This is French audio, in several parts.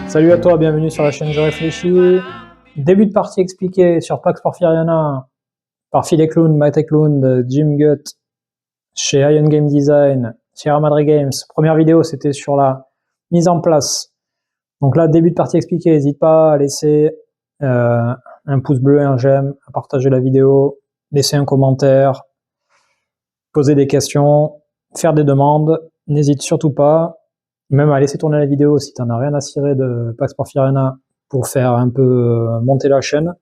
Salut à toi, bienvenue sur la chaîne Je Réfléchis. Début de partie expliqué sur Pax Porfiriana par Phil Eklund, Matt Eklund, Jim Gutt chez Ion Game Design, Sierra Madre Games. Première vidéo, c'était sur la mise en place. Donc là, début de partie expliqué, n'hésite pas à laisser un pouce bleu et un j'aime, à partager la vidéo, laisser un commentaire, poser des questions, faire des demandes. N'hésite surtout pas, même à laisser tourner la vidéo si tu n'en as rien à cirer de Pax Porfiriana pour faire un peu monter la chaîne.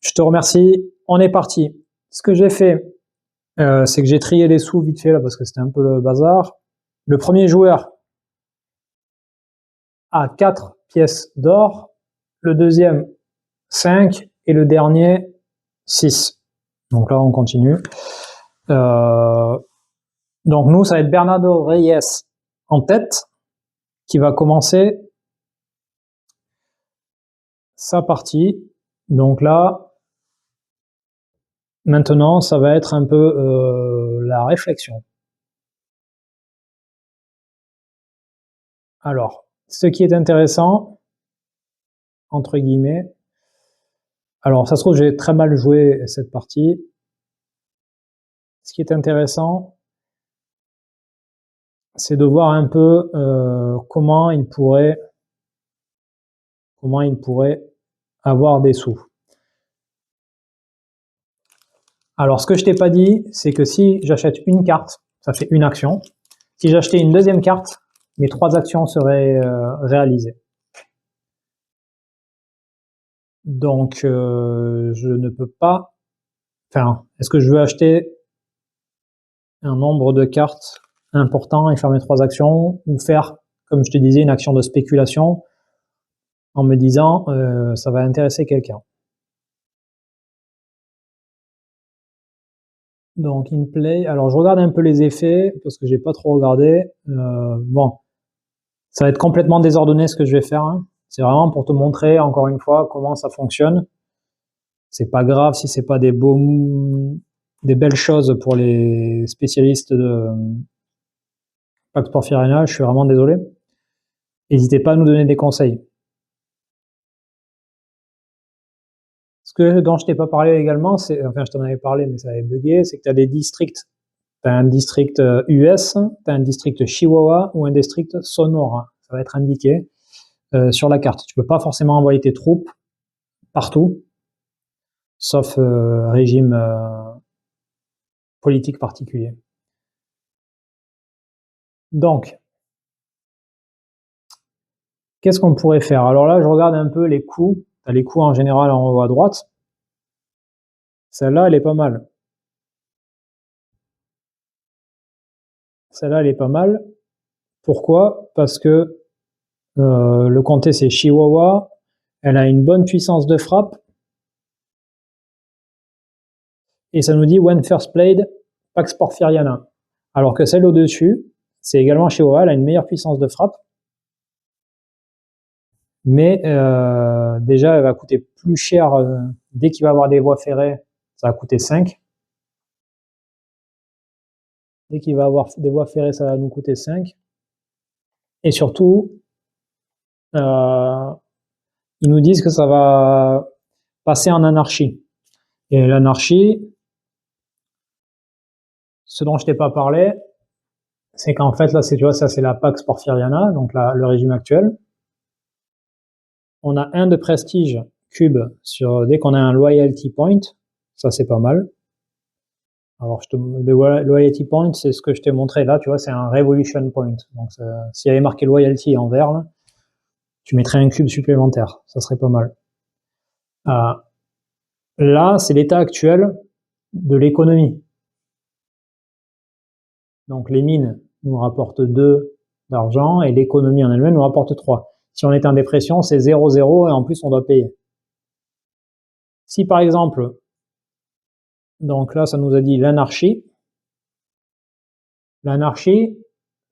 Je te remercie. On est parti. Ce que j'ai fait, c'est que j'ai trié les sous vite fait là parce que c'était un peu le bazar. Le premier joueur a 4 pièces d'or, le deuxième 5 et le dernier 6. Donc là, on continue. Donc nous, ça va être Bernardo Reyes en tête qui va commencer sa partie. Donc là, maintenant, ça va être un peu la réflexion. Alors, ce qui est intéressant, entre guillemets, alors ça se trouve, j'ai très mal joué cette partie. Ce qui est intéressant, c'est de voir un peu comment il pourrait avoir des sous. Alors, ce que je t'ai pas dit, c'est que si j'achète une carte, ça fait une action. Si j'achetais une deuxième carte, mes 3 actions seraient réalisées. Donc, je ne peux pas... Enfin, est-ce que je veux acheter un nombre de cartes important et faire mes 3 actions, ou faire, comme je te disais, une action de spéculation en me disant ça va intéresser quelqu'un. Donc in play, alors je regarde un peu les effets parce que j'ai pas trop regardé. Bon, ça va être complètement désordonné ce que je vais faire. Hein. C'est vraiment pour te montrer encore une fois comment ça fonctionne. C'est pas grave si c'est pas des belles choses pour les spécialistes de Pax Porfiriana. Je suis vraiment désolé. N'hésitez pas à nous donner des conseils. Ce dont je t'ai pas parlé également, c'est, enfin je t'en avais parlé mais ça avait bugué, c'est que tu as des districts. Tu as un district US, tu as un district Chihuahua ou un district Sonora. Ça va être indiqué sur la carte. Tu peux pas forcément envoyer tes troupes partout, sauf régime politique particulier. Donc, qu'est-ce qu'on pourrait faire? Alors là, je regarde un peu les coûts. Tu as les coûts en général en haut à droite. Celle-là, elle est pas mal. Celle-là, elle est pas mal. Pourquoi? Parce que le comté, c'est Chihuahua. Elle a une bonne puissance de frappe. Et ça nous dit when first played, Pax Porfiriana. Alors que celle au-dessus, c'est également Chihuahua, elle a une meilleure puissance de frappe. Mais déjà, elle va coûter plus cher dès qu'il va avoir des voies ferrées, ça va coûter 5. Dès qu'il va avoir des voies ferrées, ça va nous coûter 5. Et surtout, ils nous disent que ça va passer en anarchie. Et l'anarchie, ce dont je t'ai pas parlé, c'est qu'en fait, là, tu vois, ça c'est la Pax Porfiriana, donc le régime actuel. On a 1 de prestige cube dès qu'on a un loyalty point, ça c'est pas mal. Alors le loyalty point, c'est ce que je t'ai montré là, tu vois, c'est un revolution point. Donc s'il y avait marqué loyalty en vert, là, tu mettrais un cube supplémentaire, ça serait pas mal. Là, c'est l'état actuel de l'économie. Donc les mines nous rapportent 2 d'argent et l'économie en elle-même nous rapporte 3. Si on est en dépression, c'est 0,0 et en plus on doit payer. Si par exemple, donc là ça nous a dit l'anarchie. L'anarchie,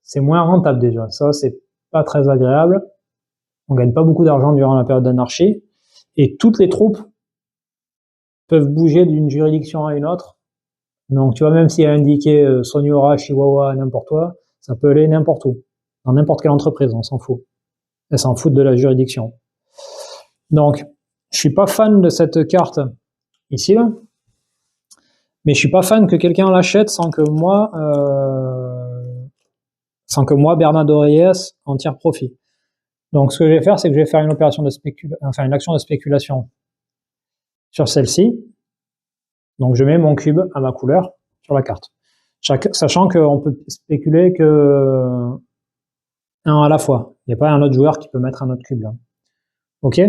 c'est moins rentable déjà. Ça, c'est pas très agréable. On gagne pas beaucoup d'argent durant la période d'anarchie. Et toutes les troupes peuvent bouger d'une juridiction à une autre Donc, tu vois, même s'il y a indiqué Soniora, Chihuahua, n'importe quoi, ça peut aller n'importe où. Dans n'importe quelle entreprise, on s'en fout. Elle s'en fout de la juridiction. Donc, je suis pas fan de cette carte ici, là. Mais je suis pas fan que quelqu'un l'achète sans que moi, Bernardo Reyes, en tire profit. Donc, ce que je vais faire, c'est que je vais faire une opération de une action de spéculation sur celle-ci. Donc, je mets mon cube à ma couleur sur la carte. Sachant qu'on peut spéculer que un à la fois. Il n'y a pas un autre joueur qui peut mettre un autre cube là. Ok?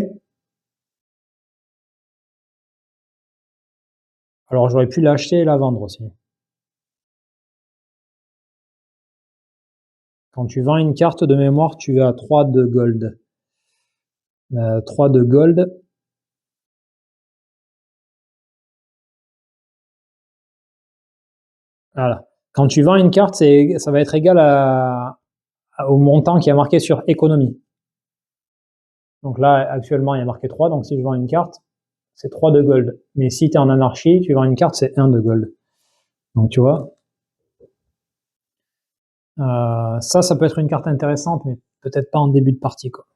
Alors, j'aurais pu l'acheter et la vendre aussi. Quand tu vends une carte de mémoire, tu as 3 de gold. 3 de gold. Voilà. Quand tu vends une carte, ça va être égal au montant qui a marqué sur économie. Donc là, actuellement, il y a marqué 3. Donc si je vends une carte, c'est 3 de gold. Mais si tu es en anarchie, tu vends une carte, c'est 1 de gold. Donc tu vois, ça peut être une carte intéressante, mais peut-être pas en début de partie, quoi.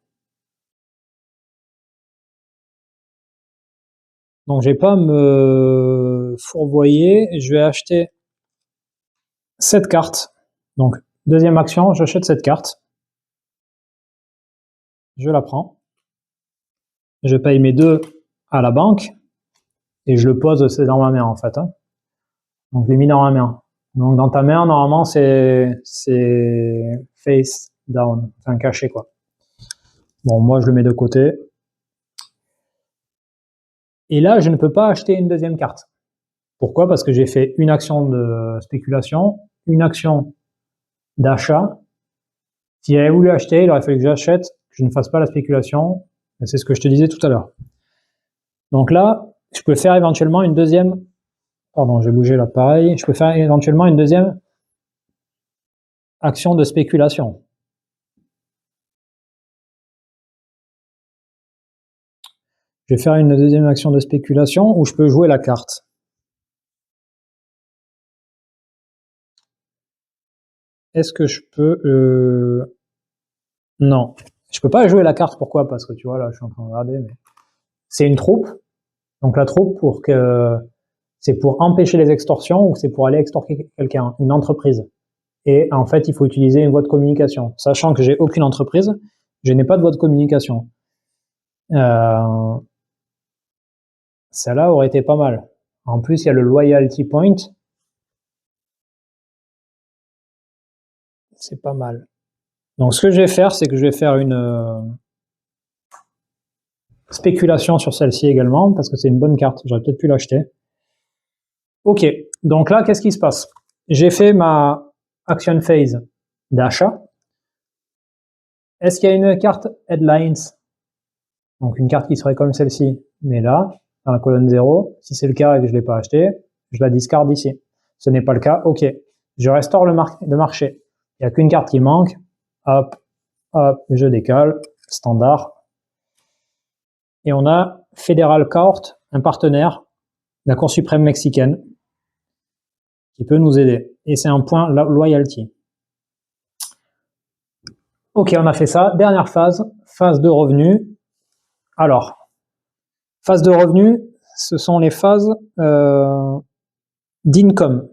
Donc je vais pas me fourvoyer, je vais acheter cette carte. Donc deuxième action, j'achète cette carte. Je la prends. Je paye mes 2 à la banque et je le pose, c'est dans ma main en fait. Donc je l'ai mis dans ma main. Donc dans ta main, normalement, c'est face down, enfin caché quoi. Bon, moi je le mets de côté. Et là, je ne peux pas acheter une deuxième carte. Pourquoi? Parce que j'ai fait une action de spéculation, une action d'achat. Si j'avais voulu acheter, il aurait fallu que j'achète, que je ne fasse pas la spéculation. Et c'est ce que je te disais tout à l'heure. Donc là, je peux faire éventuellement une deuxième. Pardon, j'ai bougé l'appareil. Je peux faire éventuellement une deuxième action de spéculation. Je vais faire une deuxième action de spéculation où je peux jouer la carte. Est-ce que je peux... Non. Je peux pas jouer la carte, pourquoi? Parce que tu vois, là, je suis en train de regarder, mais... C'est une troupe. Donc la troupe, c'est pour empêcher les extorsions ou c'est pour aller extorquer quelqu'un, une entreprise. Et en fait, il faut utiliser une voie de communication. Sachant que j'ai aucune entreprise, je n'ai pas de voie de communication. Celle-là aurait été pas mal. En plus, il y a le loyalty point. C'est pas mal. Donc ce que je vais faire, c'est que je vais faire une spéculation sur celle-ci également, parce que c'est une bonne carte. J'aurais peut-être pu l'acheter. Ok, donc là, qu'est-ce qui se passe? J'ai fait ma action phase d'achat. Est-ce qu'il y a une carte headlines? Donc une carte qui serait comme celle-ci, mais là, dans la colonne 0. Si c'est le cas et que je ne l'ai pas acheté, je la discarde ici. Ce n'est pas le cas, ok. Je restaure le marché. Il n'y a qu'une carte qui manque. Hop, hop, je décale. Standard. Et on a Federal Court, un partenaire de la Cour suprême mexicaine, qui peut nous aider. Et c'est un point loyalty. Ok, on a fait ça. Dernière phase, phase de revenus. Alors, phase de revenus, ce sont les phases d'income.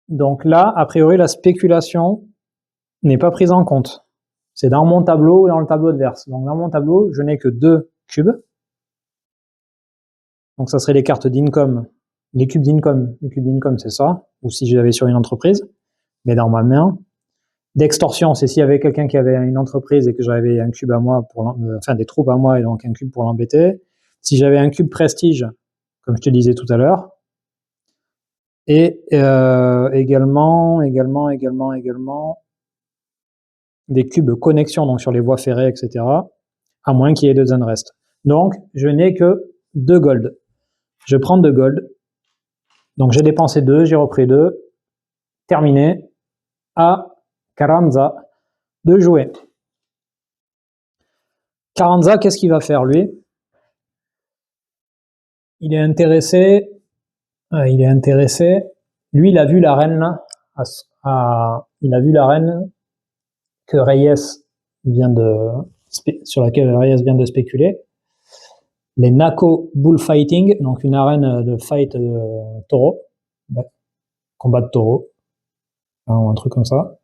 Donc là, a priori, la spéculation n'est pas prise en compte. C'est dans mon tableau ou dans le tableau adverse. Donc dans mon tableau, je n'ai que 2 cubes. Donc ça serait les cartes d'income, les cubes d'income. Les cubes d'income, c'est ça. Ou si je l'avais sur une entreprise, mais dans ma main. D'extorsion, c'est s'il y avait quelqu'un qui avait une entreprise et que j'avais un cube à moi, enfin des troupes à moi et donc un cube pour l'embêter. Si j'avais un cube prestige, comme je te disais tout à l'heure. Et également, des cubes connexion, donc sur les voies ferrées, etc. À moins qu'il y ait 2 unrest. Donc, je n'ai que 2 gold. Je prends 2 gold. Donc, j'ai dépensé 2, j'ai repris 2. Terminé. À Carranza de jouer. Carranza, qu'est-ce qu'il va faire, lui? Il est intéressé Il est intéressé. Lui, il a vu la reine là. Il a vu la reine que Reyes sur laquelle Reyes vient de spéculer. Les Nako Bullfighting, donc une arène de fight taureau, combat de taureau, ou un truc comme ça.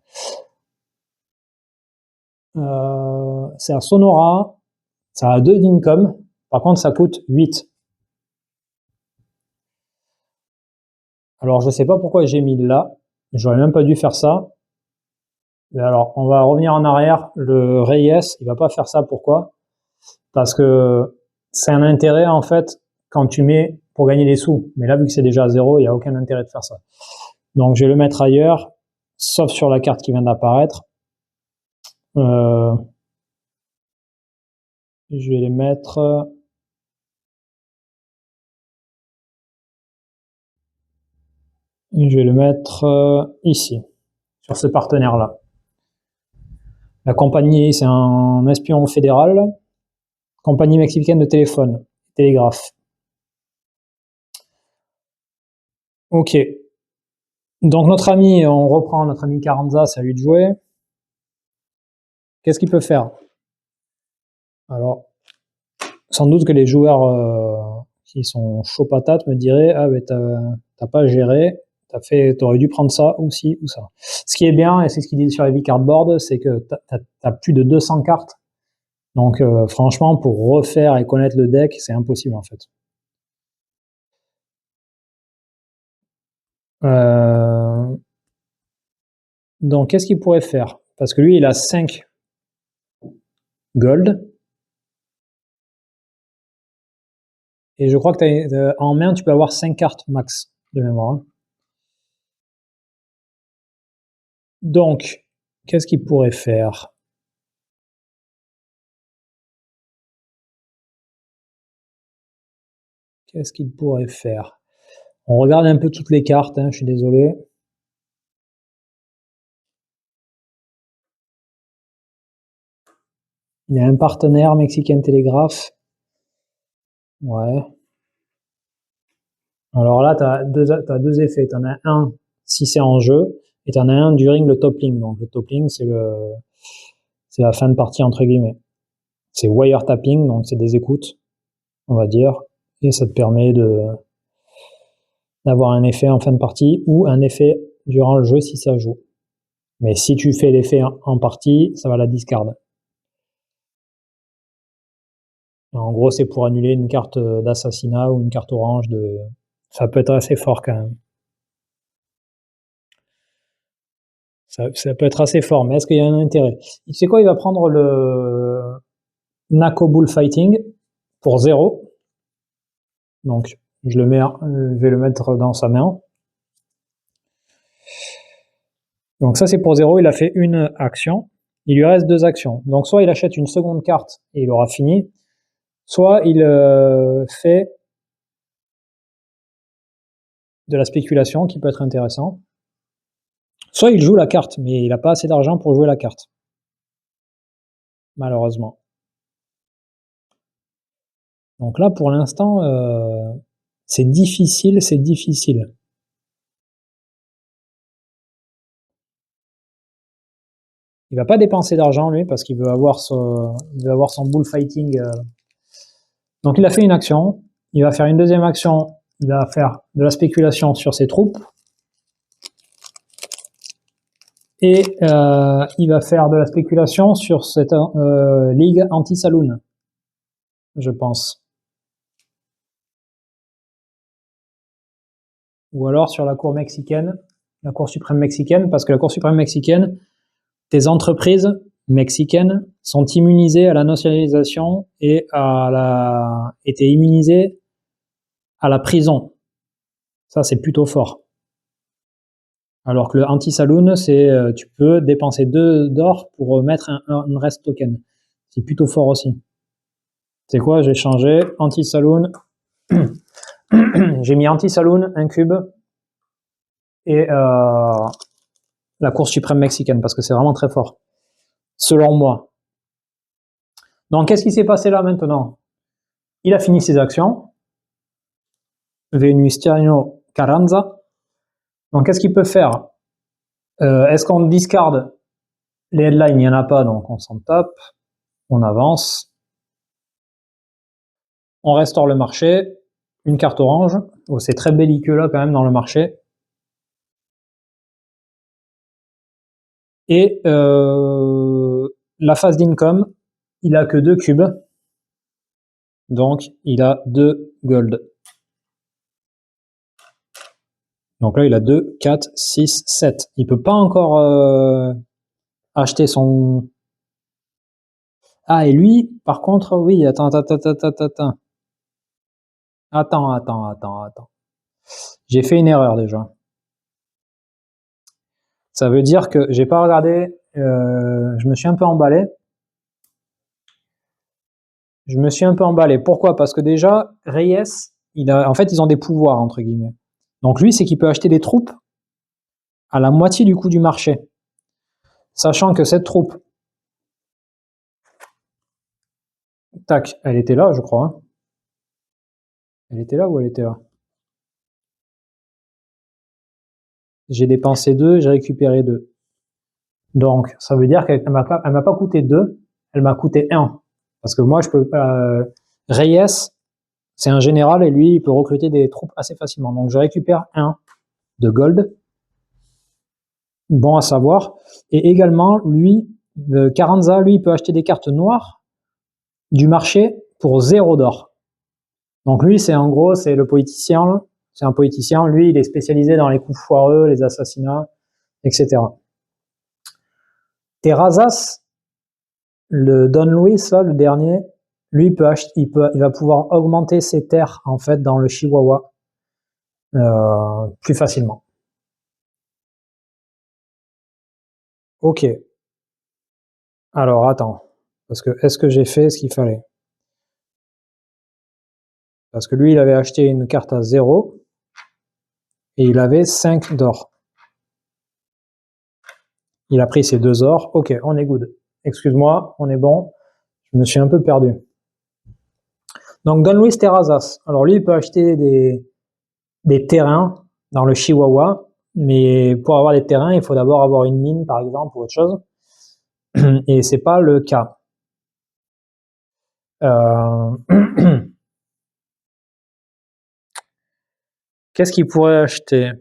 C'est à Sonora, ça a 2 d'income, par contre ça coûte 8. Alors je sais pas pourquoi j'ai mis là, j'aurais même pas dû faire ça. Mais alors on va revenir en arrière, le Reyes, il va pas faire ça, pourquoi? Parce que c'est un intérêt en fait quand tu mets pour gagner des sous, mais là vu que c'est déjà à 0, il n'y a aucun intérêt de faire ça. Donc je vais le mettre ailleurs, sauf sur la carte qui vient d'apparaître. Je vais les mettre... Je vais le mettre ici, sur ce partenaire-là. La compagnie, c'est un espion fédéral. Compagnie mexicaine de téléphone, télégraphe. Ok. Donc notre ami, on reprend notre ami Carranza, c'est à lui de jouer. Qu'est-ce qu'il peut faire? Alors, sans doute que les joueurs qui sont chauds patates me diraient, ah mais t'as pas géré, t'aurais dû prendre ça ou ci ou ça. Ce qui est bien, et c'est ce qu'il dit sur Heavy Cardboard, c'est que t'as plus de 200 cartes. Donc franchement, pour refaire et connaître le deck, c'est impossible en fait. Donc qu'est-ce qu'il pourrait faire? Parce que lui, il a 5 gold. Et je crois que en main, tu peux avoir 5 cartes max de mémoire. Donc, qu'est-ce qu'il pourrait faire? Qu'est-ce qu'il pourrait faire? On regarde un peu toutes les cartes, hein, je suis désolé. Il y a un partenaire, Mexican Telegraph. Ouais. Alors là, tu as deux effets. Tu en as un si c'est en jeu, et tu en as un during le top link. Donc le top link, c'est la fin de partie, entre guillemets. C'est wiretapping, donc c'est des écoutes, on va dire, et ça te permet d'avoir un effet en fin de partie ou un effet durant le jeu si ça joue. Mais si tu fais l'effet en partie, ça va la discard. En gros, c'est pour annuler une carte d'assassinat ou une carte orange. Ça peut être assez fort quand même. Ça peut être assez fort, mais est-ce qu'il y a un intérêt? Tu sais quoi, il va prendre le Nako Bullfighting pour 0. Donc, je vais le mettre dans sa main. Donc ça, c'est pour 0. Il a fait une action. Il lui reste 2 actions. Donc, soit il achète une seconde carte et il aura fini, soit il fait de la spéculation qui peut être intéressant. Soit il joue la carte, mais il n'a pas assez d'argent pour jouer la carte. Malheureusement. Donc là, pour l'instant, c'est difficile. Il va pas dépenser d'argent, lui, parce qu'il veut avoir son bullfighting. Donc il a fait une action. Il va faire une deuxième action. Il va faire de la spéculation sur ses troupes. Et il va faire de la spéculation sur cette ligue anti-saloon, je pense. Ou alors sur la cour mexicaine, la cour suprême mexicaine, parce que la cour suprême mexicaine, tes entreprises mexicaines sont immunisées à la nationalisation et t'es immunisé à la prison. Ça, c'est plutôt fort. Alors que le anti-saloon, c'est tu peux dépenser 2 d'or pour mettre un rest token. C'est plutôt fort aussi. C'est quoi? J'ai changé anti-saloon. J'ai mis anti-saloon, un cube et la cour suprême mexicaine parce que c'est vraiment très fort, selon moi. Donc, qu'est-ce qui s'est passé là maintenant? Il a fini ses actions. Venustiano Carranza. Donc, qu'est-ce qu'il peut faire? Est-ce qu'on discarde les headlines? Il n'y en a pas, donc on s'en tape. On avance. On restaure le marché. Une carte orange. Oh, c'est très belliqueux là quand même dans le marché. Et la phase d'income, il a que 2 cubes. Donc, il a 2 gold. Donc là, il a 2, 4, 6, 7. Il peut pas encore acheter son... Ah, et lui, par contre, oui, attends. Attends. J'ai fait une erreur déjà. Ça veut dire que j'ai pas regardé, je me suis un peu emballé. Pourquoi? Parce que déjà, Reyes, en fait, ils ont des pouvoirs, entre guillemets. Donc lui, c'est qu'il peut acheter des troupes à la moitié du coût du marché. Sachant que cette troupe, tac, elle était là, je crois. Hein. Elle était là ou elle était là? J'ai dépensé 2, j'ai récupéré 2. Donc, ça veut dire qu'elle m'a pas coûté 2, elle m'a coûté 1. Parce que moi, je peux Reyes, c'est un général et lui, il peut recruter des troupes assez facilement. Donc, je récupère 1 de gold. Bon à savoir. Et également, lui, Carranza, lui, il peut acheter des cartes noires du marché pour 0 d'or. Donc lui, c'est en gros, c'est le politicien. C'est un politicien. Lui, il est spécialisé dans les coups foireux, les assassinats, etc. Terrazas, le Don Luis, là, le dernier, lui, il va pouvoir augmenter ses terres en fait dans le Chihuahua plus facilement. Ok. Alors attends, parce que est-ce que j'ai fait ce qu'il fallait? Parce que lui, il avait acheté une carte à 0 et il avait 5 d'or. Il a pris ses 2 ors. Ok, on est good. Excuse-moi, on est bon. Je me suis un peu perdu. Donc Don Luis Terrazas. Alors lui, il peut acheter des terrains dans le Chihuahua, mais pour avoir des terrains, il faut d'abord avoir une mine, par exemple, ou autre chose. Et c'est pas le cas. Qu'est-ce qu'il pourrait acheter?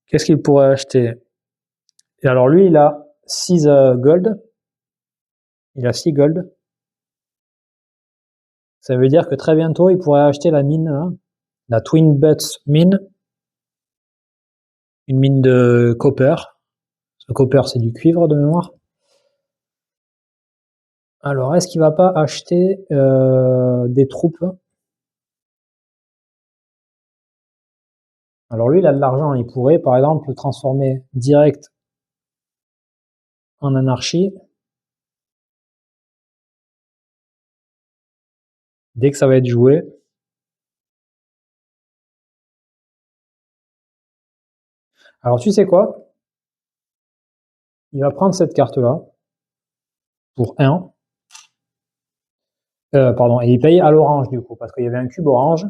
Qu'est-ce qu'il pourrait acheter? Et alors lui, il a 6 gold. Il a 6 gold. Ça veut dire que très bientôt, il pourrait acheter la mine, là, la Twin Butts Mine. Une mine de copper. Le copper, c'est du cuivre de mémoire. Alors, est-ce qu'il va pas acheter des troupes? Alors lui, il a de l'argent. Il pourrait, par exemple, le transformer direct en anarchie. Dès que ça va être joué. Alors, tu sais quoi? Il va prendre cette carte-là pour 1. Pardon, et il paye à l'orange, du coup, parce qu'il y avait un cube orange.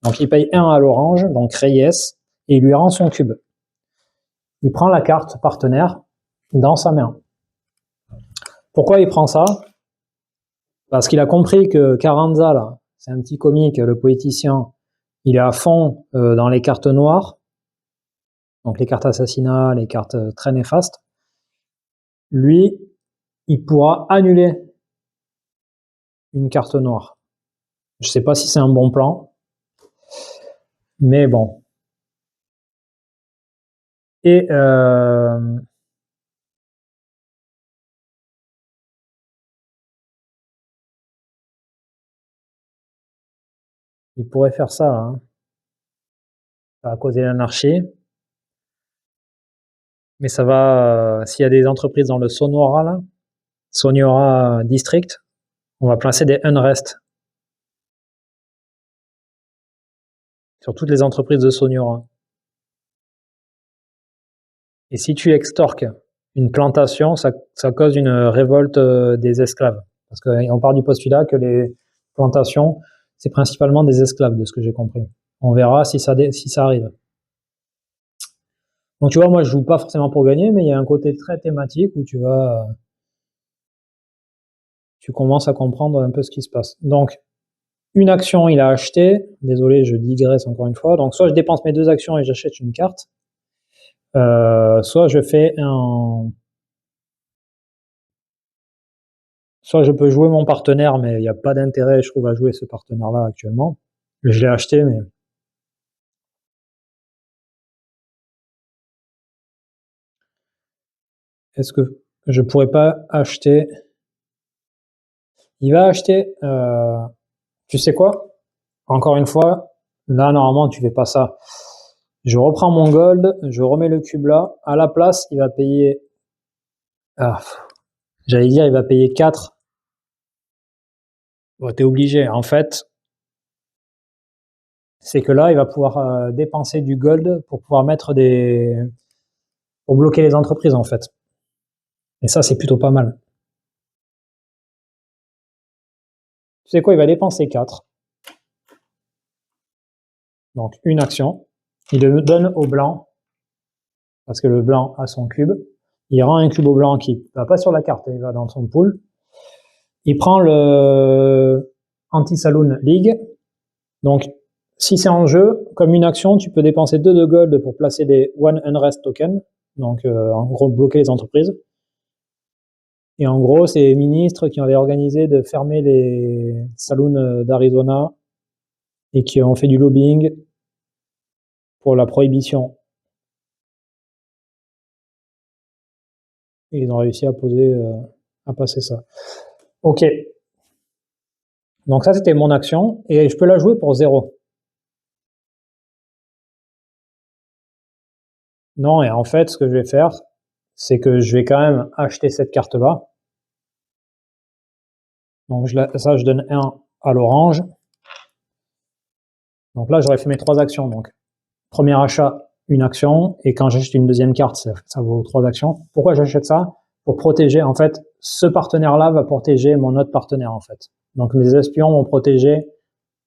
Donc, il paye 1 à l'orange, donc Reyes, et il lui rend son cube. Il prend la carte partenaire dans sa main. Pourquoi il prend ça? Parce qu'il a compris que Carranza, là, c'est un petit comique, le politicien, il est à fond dans les cartes noires, donc les cartes assassinat, les cartes très néfastes. Lui, il pourra annuler une carte noire. Je sais pas si c'est un bon plan, mais bon. Et il pourrait faire ça, hein. Ça va causer l'anarchie. Mais ça va, s'il y a des entreprises dans le Sonora, là, Sonora District, on va placer des unrest sur toutes les entreprises de Sonora. Et si tu extorques une plantation, ça cause une révolte des esclaves. Parce qu'on part du postulat que les plantations c'est principalement des esclaves, de ce que j'ai compris. On verra si ça arrive. Donc tu vois, moi je joue pas forcément pour gagner, mais il y a un côté très thématique où tu commences à comprendre un peu ce qui se passe. Donc, une action, il a acheté. Désolé, je digresse encore une fois. Donc, soit je dépense mes 2 actions et j'achète une carte. Soit je fais soit je peux jouer mon partenaire, mais il n'y a pas d'intérêt, je trouve, à jouer ce partenaire-là actuellement. Je l'ai acheté, mais... Est-ce que je pourrais pas acheter... Il va acheter... Tu sais quoi? Encore une fois, là, normalement, tu fais pas ça. Je reprends mon gold, je remets le cube là. À la place, il va payer... Ah, j'allais dire, il va payer 4. Bon, t'es obligé. En fait, c'est que là, il va pouvoir dépenser du gold pour pouvoir mettre pour bloquer les entreprises, en fait. Et ça, c'est plutôt pas mal. Tu sais quoi, il va dépenser 4. Donc, une action. Il le donne au blanc, parce que le blanc a son cube. Il rend un cube au blanc qui va pas sur la carte, il va dans son pool. Il prend le Anti-Saloon League. Donc, si c'est en jeu, comme une action, tu peux dépenser 2 de gold pour placer des One Unrest tokens. Donc, en gros, bloquer les entreprises. Et en gros, c'est les ministres qui avaient organisé de fermer les saloons d'Arizona et qui ont fait du lobbying pour la prohibition. Et ils ont réussi à passer ça. Ok. Donc ça, c'était mon action. Et je peux la jouer pour 0. Non, et en fait, ce que je vais faire, c'est que je vais quand même acheter cette carte-là. Donc ça, je donne 1 à l'orange. Donc là, j'aurais fait mes 3 actions. Donc, premier achat, une action. Et quand j'achète une deuxième carte, ça vaut 3 actions. Pourquoi j'achète ça? Pour protéger, en fait, ce partenaire-là va protéger mon autre partenaire, en fait. Donc mes espions vont protéger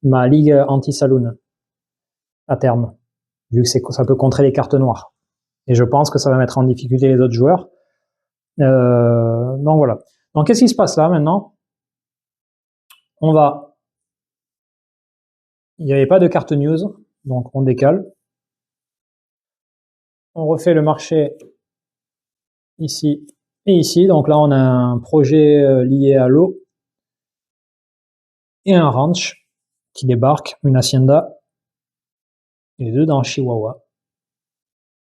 ma ligue anti-saloon à terme, vu que ça peut contrer les cartes noires. Et je pense que ça va mettre en difficulté les autres joueurs. Donc voilà. Donc qu'est-ce qui se passe là maintenant? Il n'y avait pas de carte news, donc on décale. On refait le marché ici et ici. Donc là, on a un projet lié à l'eau et un ranch qui débarque, une hacienda, et les 2 dans Chihuahua.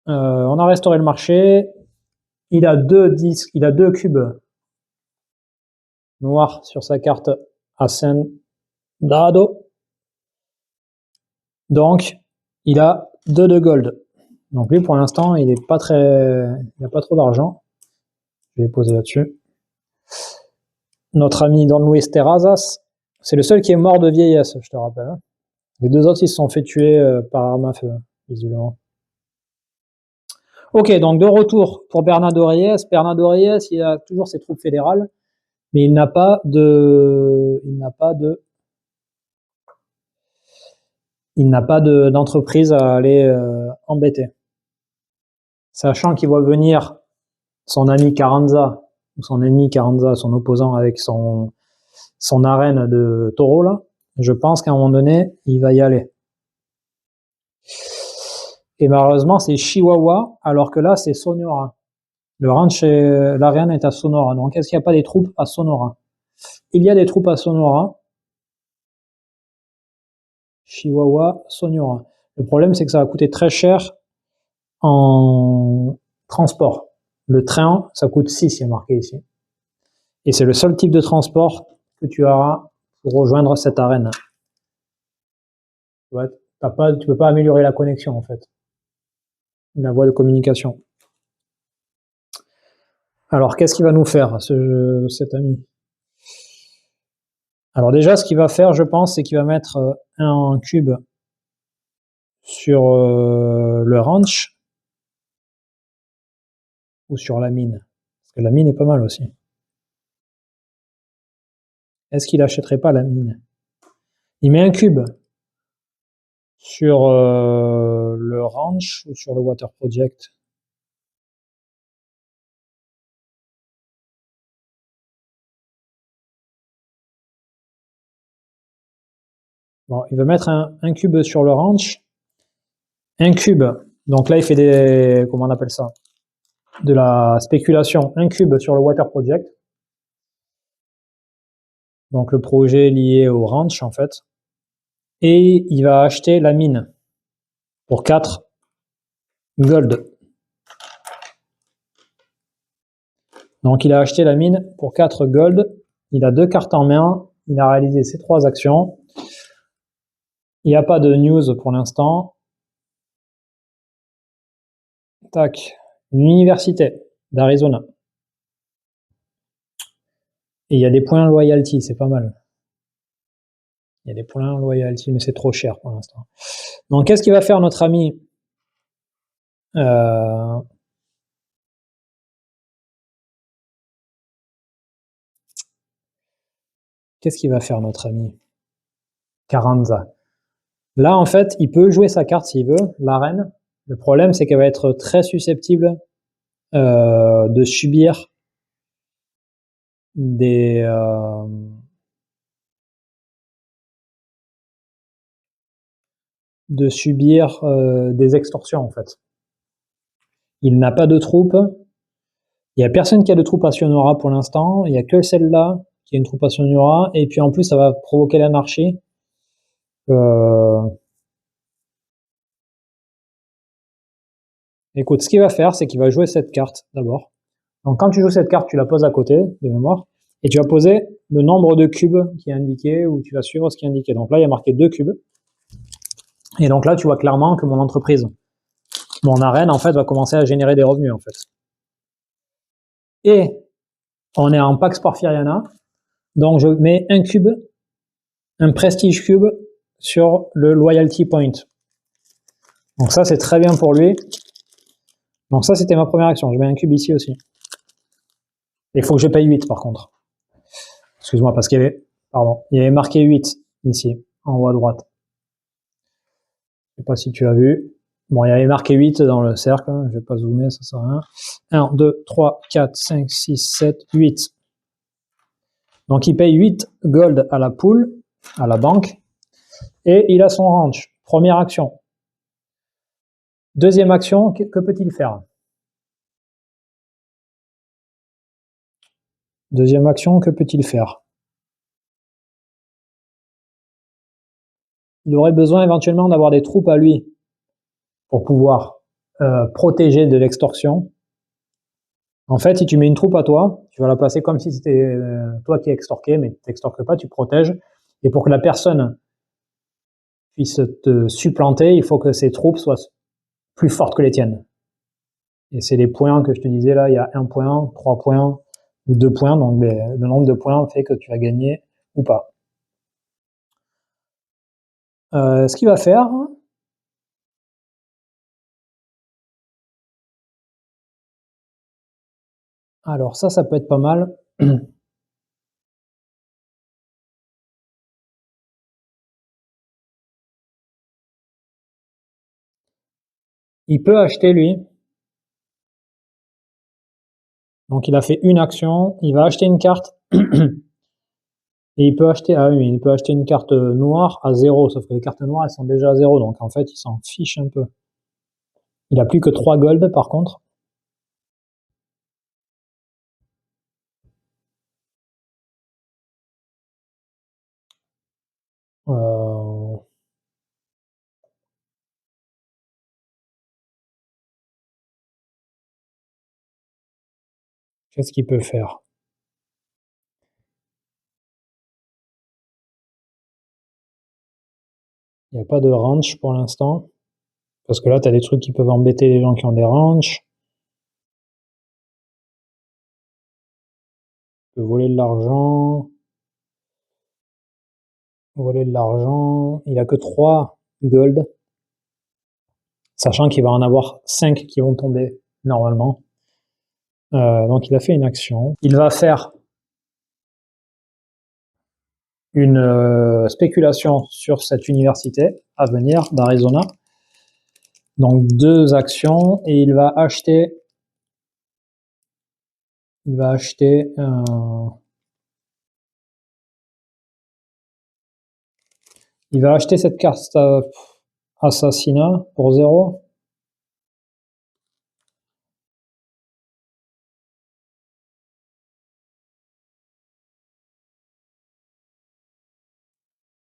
On a restauré le marché. Il a 2 disques, il a 2 cubes noirs sur sa carte Hacendado. Donc, il a 2 de gold. Donc lui, pour l'instant, il n'a pas trop d'argent. Je vais poser là-dessus. Notre ami Don Luis Terrazas, c'est le seul qui est mort de vieillesse, je te rappelle. Les 2 autres, ils se sont fait tuer par arme à feu, visiblement. Ok, donc de retour pour Bernardo Reyes. Bernardo Reyes, il a toujours ses troupes fédérales, mais il n'a pas d'entreprise à aller embêter. Sachant qu'il voit venir son ami Carranza, ou son ennemi Carranza, son opposant avec son arène de taureau là, je pense qu'à un moment donné, il va y aller. Et malheureusement, c'est Chihuahua, alors que là, c'est Sonora. Le ranch, l'arène est à Sonora. Donc, est-ce qu'il n'y a pas des troupes à Sonora? Il y a des troupes à Sonora. Chihuahua, Sonora. Le problème, c'est que ça va coûter très cher en transport. Le train, ça coûte 6, il est marqué ici. Et c'est le seul type de transport que tu auras pour rejoindre cette arène. Tu peux pas améliorer la connexion, en fait. La voie de communication. Alors, qu'est-ce qu'il va nous faire, cet ami? Alors déjà, ce qu'il va faire, je pense, c'est qu'il va mettre un cube sur le ranch ou sur la mine. Parce que la mine est pas mal aussi. Est-ce qu'il achèterait pas la mine? Il met un cube sur le ranch ou sur le water project. Bon, il veut mettre un cube sur le ranch. Un cube. Donc là, il fait des... Comment on appelle ça? De la spéculation. Un cube sur le water project. Donc le projet lié au ranch, en fait. Et il va acheter la mine pour 4 gold. Donc il a acheté la mine pour 4 gold. Il a 2 cartes en main. Il a réalisé ces 3 actions. Il n'y a pas de news pour l'instant. Tac. Une université d'Arizona. Et il y a des points loyalty, c'est pas mal. Il y a des points loyalty, mais c'est trop cher pour l'instant. Donc qu'est-ce qu'il va faire notre ami Qu'est-ce qu'il va faire notre ami Carranza? Là, en fait, il peut jouer sa carte s'il veut, la reine. Le problème, c'est qu'elle va être très susceptible de subir des extorsions, en fait. Il n'a pas de troupes. Il n'y a personne qui a de troupes à Sionora pour l'instant. Il n'y a que celle-là qui a une troupe à Sionora. Et puis en plus, ça va provoquer l'anarchie. Écoute, ce qu'il va faire, c'est qu'il va jouer cette carte d'abord. Donc quand tu joues cette carte, tu la poses à côté, de mémoire, et tu vas poser le nombre de cubes qui est indiqué, ou tu vas suivre ce qui est indiqué. Donc là, il y a marqué 2 cubes. Et donc là, tu vois clairement que mon entreprise, mon arène, en fait, va commencer à générer des revenus, en fait. Et on est en Pax Porfiriana, donc je mets un cube, un prestige cube, sur le loyalty point. Donc ça, c'est très bien pour lui. Donc ça, c'était ma première action. Je mets un cube ici aussi. Il faut que je paye 8 par contre. Excuse-moi, parce qu'il y avait marqué 8 ici, en haut à droite. Je sais pas si tu as vu. Bon, il y avait marqué 8 dans le cercle. Je vais pas zoomer, ça sert à rien. 1, 2, 3, 4, 5, 6, 7, 8. Donc il paye 8 gold à la pool, à la banque. Et il a son ranch. Première action. Deuxième action, que peut-il faire? Deuxième action, que peut-il faire? Il aurait besoin éventuellement d'avoir des troupes à lui pour pouvoir protéger de l'extorsion. En fait, si tu mets une troupe à toi, tu vas la placer comme si c'était toi qui extorquais, mais tu n'extorques pas, tu protèges. Et pour que la personne puisse te supplanter, il faut que ces troupes soient plus fortes que les tiennes. Et c'est les points que je te disais là, il y a 1 point, 3 points ou 2 points, donc le nombre de points fait que tu vas gagner ou pas. Ce qu'il va faire, alors ça peut être pas mal. Il peut acheter lui. Donc il a fait une action, il va acheter une carte. Et il peut acheter, ah oui, il peut acheter une carte noire à 0, sauf que les cartes noires, elles sont déjà à 0, donc en fait, il s'en fiche un peu. Il a plus que 3 gold, par contre. Qu'est-ce qu'il peut faire? Il n'y a pas de ranch pour l'instant. Parce que là, tu as des trucs qui peuvent embêter les gens qui ont des ranchs. Il peut voler de l'argent. Voler de l'argent. Il a que 3 gold. Sachant qu'il va en avoir 5 qui vont tomber normalement. Donc il a fait une action. Il va faire une spéculation sur cette université à venir d'Arizona. Donc 2 actions et il va acheter cette carte assassinat pour 0.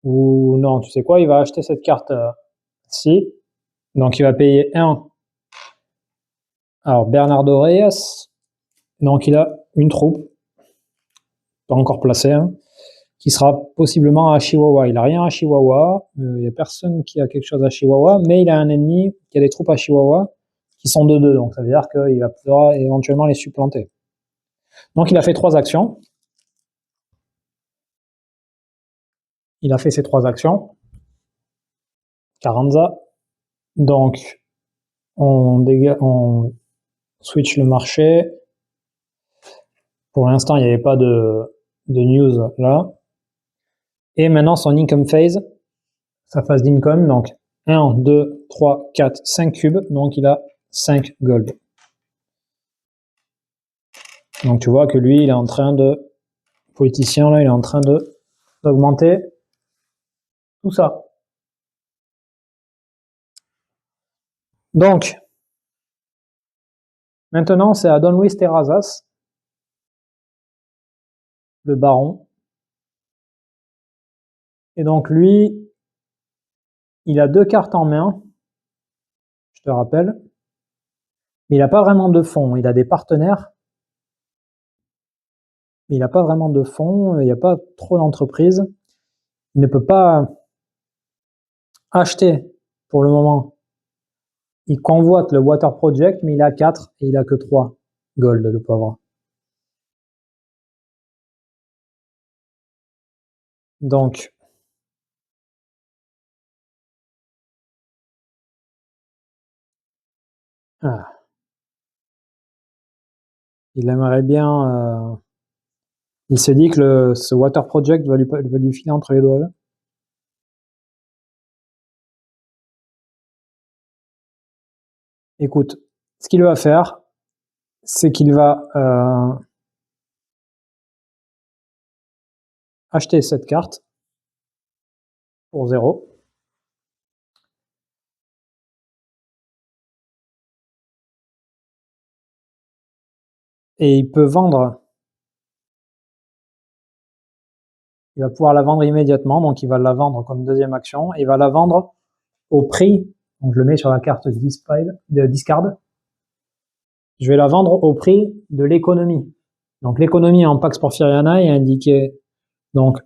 Ou non, tu sais quoi, il va acheter cette carte ci. Donc il va payer 1. Alors Bernardo Reyes, donc il a une troupe, pas encore placée, hein, qui sera possiblement à Chihuahua. Il n'a rien à Chihuahua, il n'y a personne qui a quelque chose à Chihuahua, mais il a un ennemi qui a des troupes à Chihuahua qui sont 2-2, donc ça veut dire qu'il va pouvoir éventuellement les supplanter. Donc il a fait 3 actions. Il a fait ces 3 actions. Carranza. Donc on switch le marché. Pour l'instant, il n'y avait pas de news là. Et maintenant, son income phase, sa phase d'income, donc 1, 2, 3, 4, 5 cubes, donc il a 5 gold. Donc tu vois que lui, il est en train de, politicien là, il est en train d'augmenter tout ça. Donc, maintenant, c'est à Don Luis Terrazas, le baron. Et donc lui, il a 2 cartes en main, je te rappelle, mais il n'a pas vraiment de fonds. Il a des partenaires, mais il n'a pas vraiment de fonds, il n'y a pas trop d'entreprises. Il ne peut pas acheter pour le moment. Il convoite le Water Project, mais il a 4 et il a que 3 gold, le pauvre. Donc, il aimerait bien. Il se dit que ce Water Project va lui filer entre les doigts. Écoute, ce qu'il va faire, c'est qu'il va acheter cette carte pour 0. Et il peut vendre. Il va pouvoir la vendre immédiatement, donc il va la vendre comme deuxième action. Et il va la vendre au prix. Donc je le mets sur la carte discard. Je vais la vendre au prix de l'économie. Donc l'économie en Pax Porfiriana est indiquée. Donc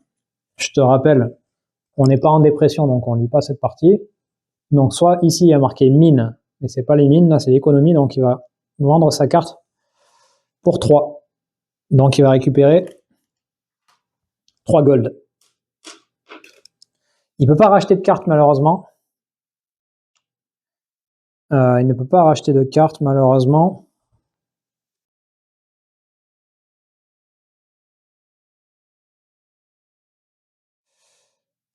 je te rappelle, on n'est pas en dépression, donc on ne lit pas cette partie. Donc soit ici il y a marqué mine, mais c'est pas les mines, là c'est l'économie, donc il va vendre sa carte pour 3. Donc il va récupérer 3 gold. Il ne peut pas racheter de cartes malheureusement. Il ne peut pas racheter de cartes malheureusement.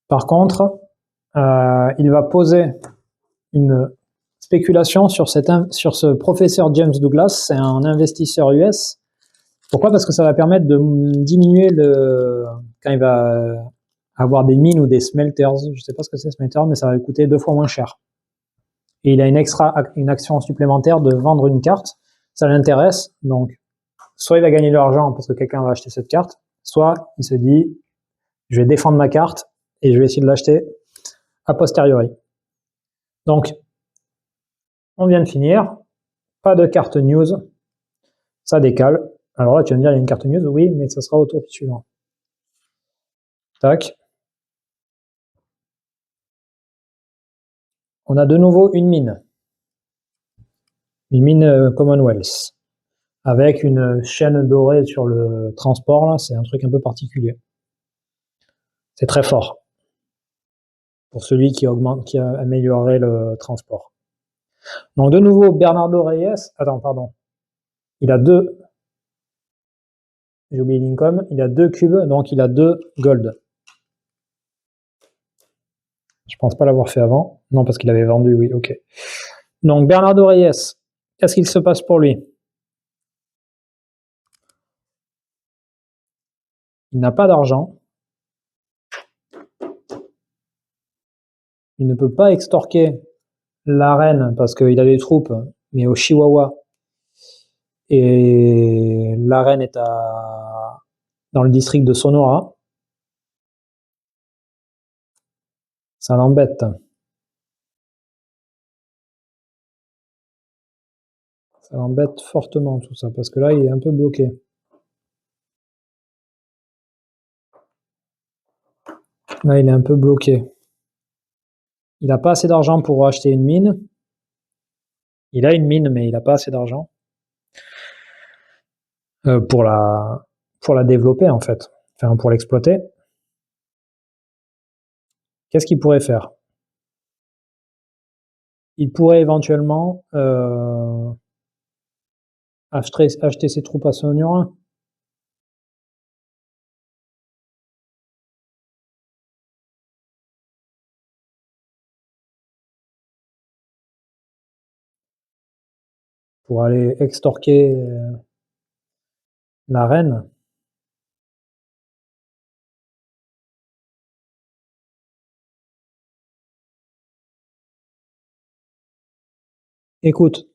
Par contre, il va poser une spéculation sur ce professeur James Douglas, c'est un investisseur US. Pourquoi? Parce que ça va permettre de diminuer quand il va avoir des mines ou des smelters, je ne sais pas ce que c'est smelter, mais ça va lui coûter 2 fois moins cher. Et il a une action supplémentaire de vendre une carte, ça l'intéresse, donc soit il va gagner de l'argent parce que quelqu'un va acheter cette carte, soit il se dit je vais défendre ma carte et je vais essayer de l'acheter a posteriori. Donc, on vient de finir, pas de carte news, ça décale. Alors là, tu vas me dire, il y a une carte news, oui, mais ça sera au tour suivant. Tac. On a de nouveau une mine Commonwealth, avec une chaîne dorée sur le transport, là, c'est un truc un peu particulier. C'est très fort pour celui qui améliorerait le transport. Donc de nouveau, Bernardo Reyes, attends, pardon, il a 2, j'ai oublié l'income, il a 2 cubes, donc il a 2 gold. Je pense pas l'avoir fait avant. Non, parce qu'il avait vendu, oui, ok. Donc, Bernardo Reyes, qu'est-ce qu'il se passe pour lui? Il n'a pas d'argent. Il ne peut pas extorquer la reine parce qu'il a des troupes, mais au Chihuahua. Et la reine est dans le district de Sonora. Ça l'embête. Ça l'embête fortement tout ça, parce que là, il est un peu bloqué. Là, il est un peu bloqué. Il n'a pas assez d'argent pour acheter une mine. Il a une mine, mais il n'a pas assez d'argent pour la développer, en fait. Enfin, pour l'exploiter. Qu'est-ce qu'il pourrait faire? Il pourrait éventuellement acheter ses troupes à Sonora. Pour aller extorquer la reine. Écoute,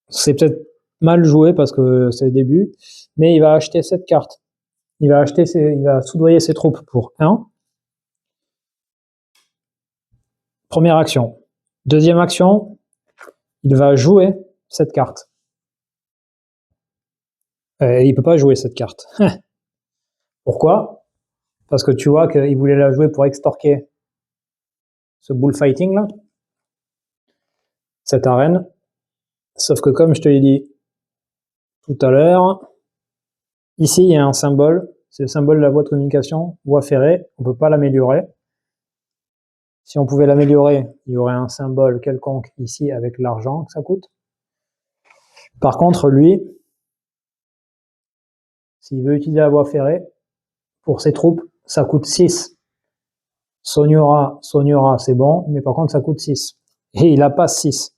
c'est peut-être mal joué parce que c'est le début, mais il va acheter cette carte. Il va soudoyer ses troupes pour 1. Première action. Deuxième action, il va jouer cette carte. Il peut pas jouer cette carte. Pourquoi? Parce que tu vois qu'il voulait la jouer pour extorquer ce bullfighting là, cette arène. Sauf que comme je te l'ai dit tout à l'heure, ici il y a un symbole, c'est le symbole de la voie de communication, voie ferrée, on peut pas l'améliorer. Si on pouvait l'améliorer, il y aurait un symbole quelconque ici avec l'argent que ça coûte. Par contre, lui, s'il veut utiliser la voie ferrée, pour ses troupes, ça coûte 6. Sonora, c'est bon, mais par contre, ça coûte 6. Et il n'a pas 6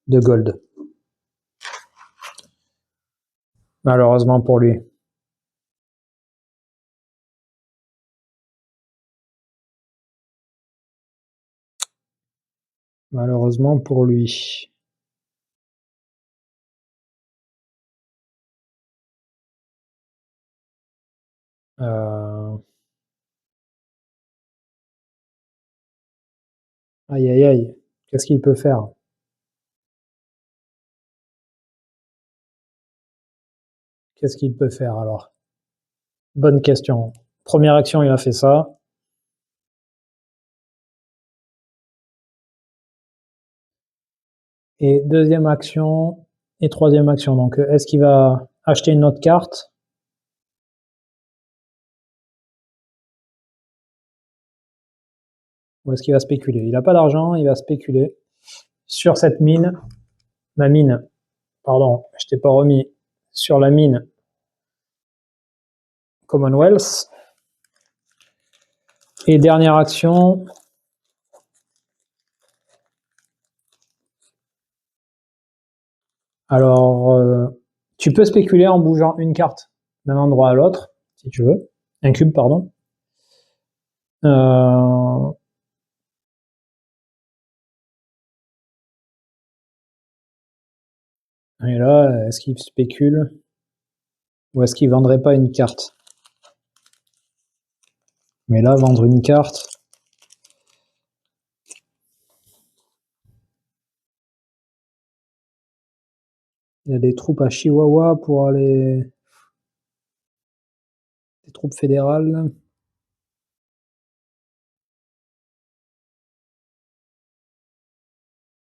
de gold. Malheureusement pour lui. Malheureusement pour lui. Aïe aïe aïe. Qu'est-ce qu'il peut faire? Qu'est-ce qu'il peut faire alors? Bonne question. Première action, il a fait ça. Et deuxième action et troisième action. Donc, est-ce qu'il va acheter une autre carte? Ou est-ce qu'il va spéculer? Il n'a pas d'argent, il va spéculer sur cette mine. Ma mine, pardon, je t'ai pas remis sur la mine Commonwealth. Et dernière action. Alors, tu peux spéculer en bougeant une carte d'un endroit à l'autre, si tu veux. Un cube, pardon. Et là, est-ce qu'il spécule? Ou est-ce qu'il vendrait pas une carte? Mais là, vendre une carte... Il y a des troupes à Chihuahua pour aller... Des troupes fédérales.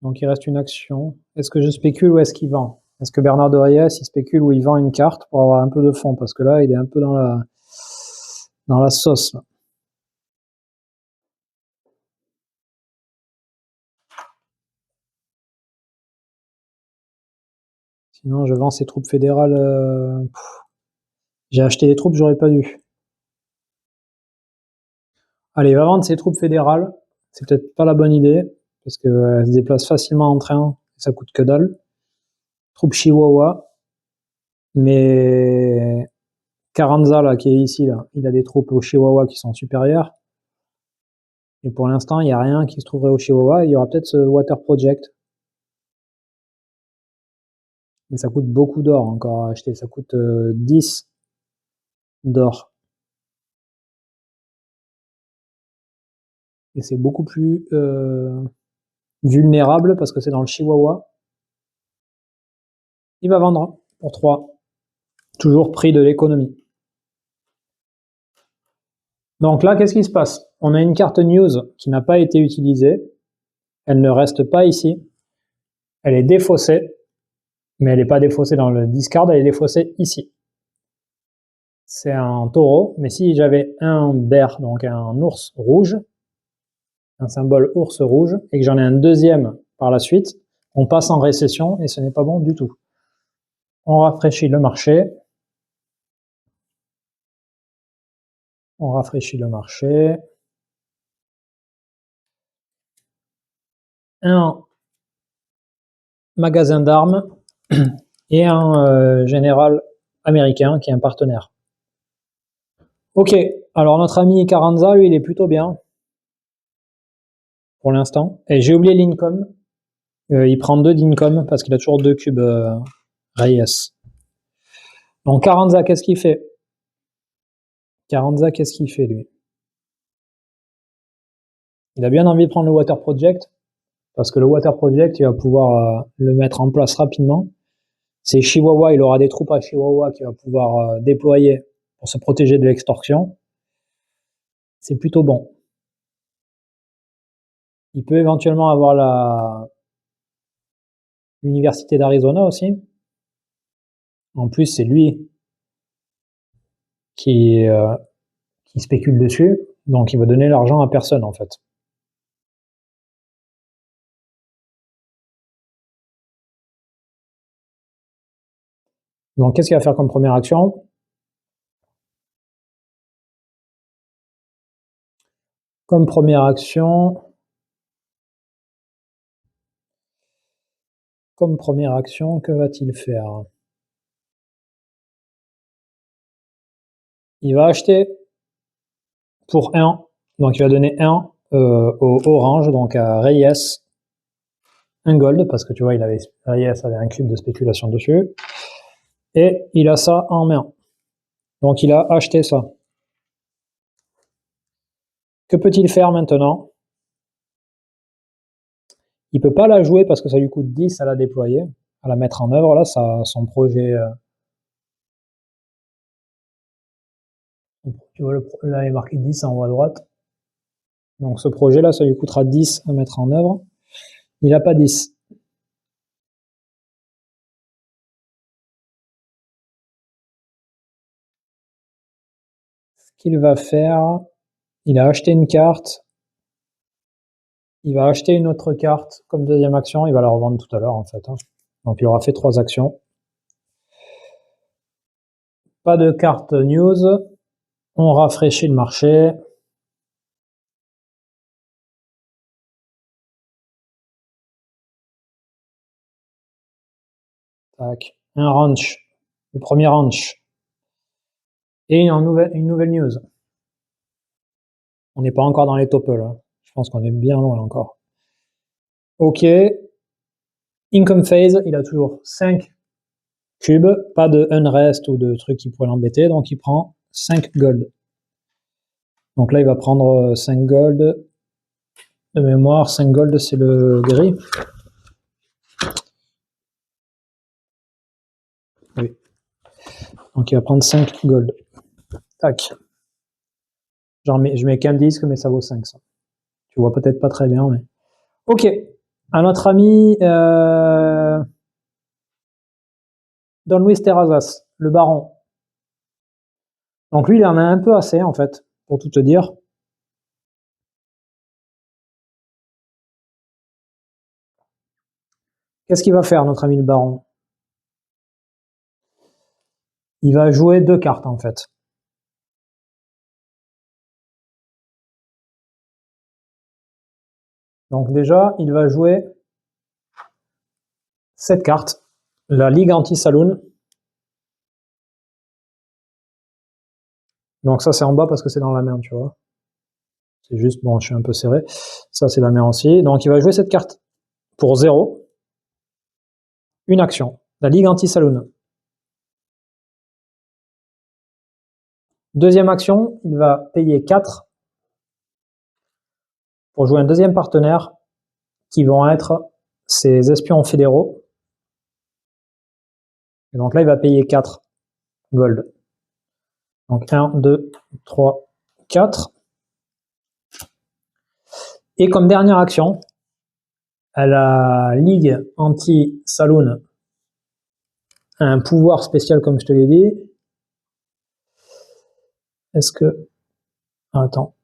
Donc il reste une action. Est-ce que je spécule ou est-ce qu'il vend? Est-ce que Bernardo Reyes, il spécule ou il vend une carte pour avoir un peu de fonds? Parce que là, il est un peu dans la sauce. Là. Sinon, je vends ces troupes fédérales. J'ai acheté des troupes, j'aurais pas dû. Allez, il va vendre ses troupes fédérales. c'est peut-être pas la bonne idée, parce qu'elle se déplace facilement en train, et ça coûte que dalle. Troupe Chihuahua, mais Carranza, là, qui est ici, là, il a des troupes au Chihuahua qui sont supérieures. Et pour l'instant, il n'y a rien qui se trouverait au Chihuahua. Il y aura peut-être ce Water Project. Mais ça coûte beaucoup d'or encore à acheter. Ça coûte 10 d'or. Et c'est beaucoup plus vulnérable parce que c'est dans le Chihuahua. Il va vendre pour 3. Toujours prix de l'économie. Donc là, qu'est-ce qui se passe? On a une carte news qui n'a pas été utilisée. Elle ne reste pas ici. Elle est défaussée. Mais elle n'est pas défaussée dans le discard, elle est défaussée ici. C'est un taureau, mais si j'avais un bear, donc un ours rouge, un symbole ours rouge, et que j'en ai un deuxième par la suite, on passe en récession et ce n'est pas bon du tout. On rafraîchit le marché. On rafraîchit le marché. Un magasin d'armes et un général américain qui est un partenaire. Ok, alors notre ami Carranza, lui, il est plutôt bien pour l'instant. Et j'ai oublié l'income. Il prend 2 d'income parce qu'il a toujours 2 cubes Reyes. Donc Carranza, qu'est-ce qu'il fait? Carranza, qu'est-ce qu'il fait, lui? Il a bien envie de prendre le Water Project, parce que le Water Project, il va pouvoir le mettre en place rapidement. C'est Chihuahua, il aura des troupes à Chihuahua qu'il va pouvoir déployer pour se protéger de l'extorsion. C'est plutôt bon. Il peut éventuellement avoir l'université d'Arizona aussi. En plus, c'est lui qui spécule dessus, donc il va donner l'argent à personne en fait. Donc qu'est-ce qu'il va faire comme première action? Comme première action, que va-t-il faire? Il va acheter pour 1, donc il va donner 1 au orange, donc à Reyes, un gold, parce que tu vois, Reyes avait un cube de spéculation dessus, et il a ça en main. Donc il a acheté ça. Que peut-il faire maintenant? Il peut pas la jouer parce que ça lui coûte 10 à la déployer, à la mettre en œuvre, là, son projet... tu vois, là, il est marqué 10 en haut à droite. Donc ce projet-là, ça lui coûtera 10 à mettre en œuvre. Il n'a pas 10. Ce qu'il va faire, il a acheté une carte. Il va acheter une autre carte comme deuxième action. Il va la revendre tout à l'heure, en fait. Donc il aura fait 3 actions. Pas de carte news. On rafraîchit le marché. Tac. Un ranch. Le premier ranch. Et une nouvelle news. On n'est pas encore dans les toples, là. Je pense qu'on est bien loin encore. Ok. Income phase, il a toujours 5 cubes. Pas de unrest ou de trucs qui pourraient l'embêter. Donc il prend 5 gold. Donc là, il va prendre 5 gold. De mémoire, 5 gold, c'est le gris. Oui. Donc il va prendre 5 gold. Tac. Je mets qu'un disque, mais ça vaut 5, ça. Tu vois peut-être pas très bien, mais... Ok. À notre ami Don Luis Terrazas, le baron. Donc lui, il en a un peu assez, en fait, pour tout te dire. Qu'est-ce qu'il va faire, notre ami le baron? Il va jouer 2 cartes, en fait. Donc déjà, il va jouer cette carte, la Ligue Anti-Saloon. Donc ça, c'est en bas parce que c'est dans la main, tu vois. C'est juste, bon, je suis un peu serré. Ça, c'est la main aussi. Donc il va jouer cette carte pour 0. Une action, la Ligue Anti-Saloon. Deuxième action, il va payer 4 pour jouer un deuxième partenaire qui vont être ses espions fédéraux. Et donc là, il va payer 4 gold. Donc 1, 2, 3, 4. Et comme dernière action, à la Ligue Anti-Saloon, un pouvoir spécial comme je te l'ai dit. Est-ce que... Attends.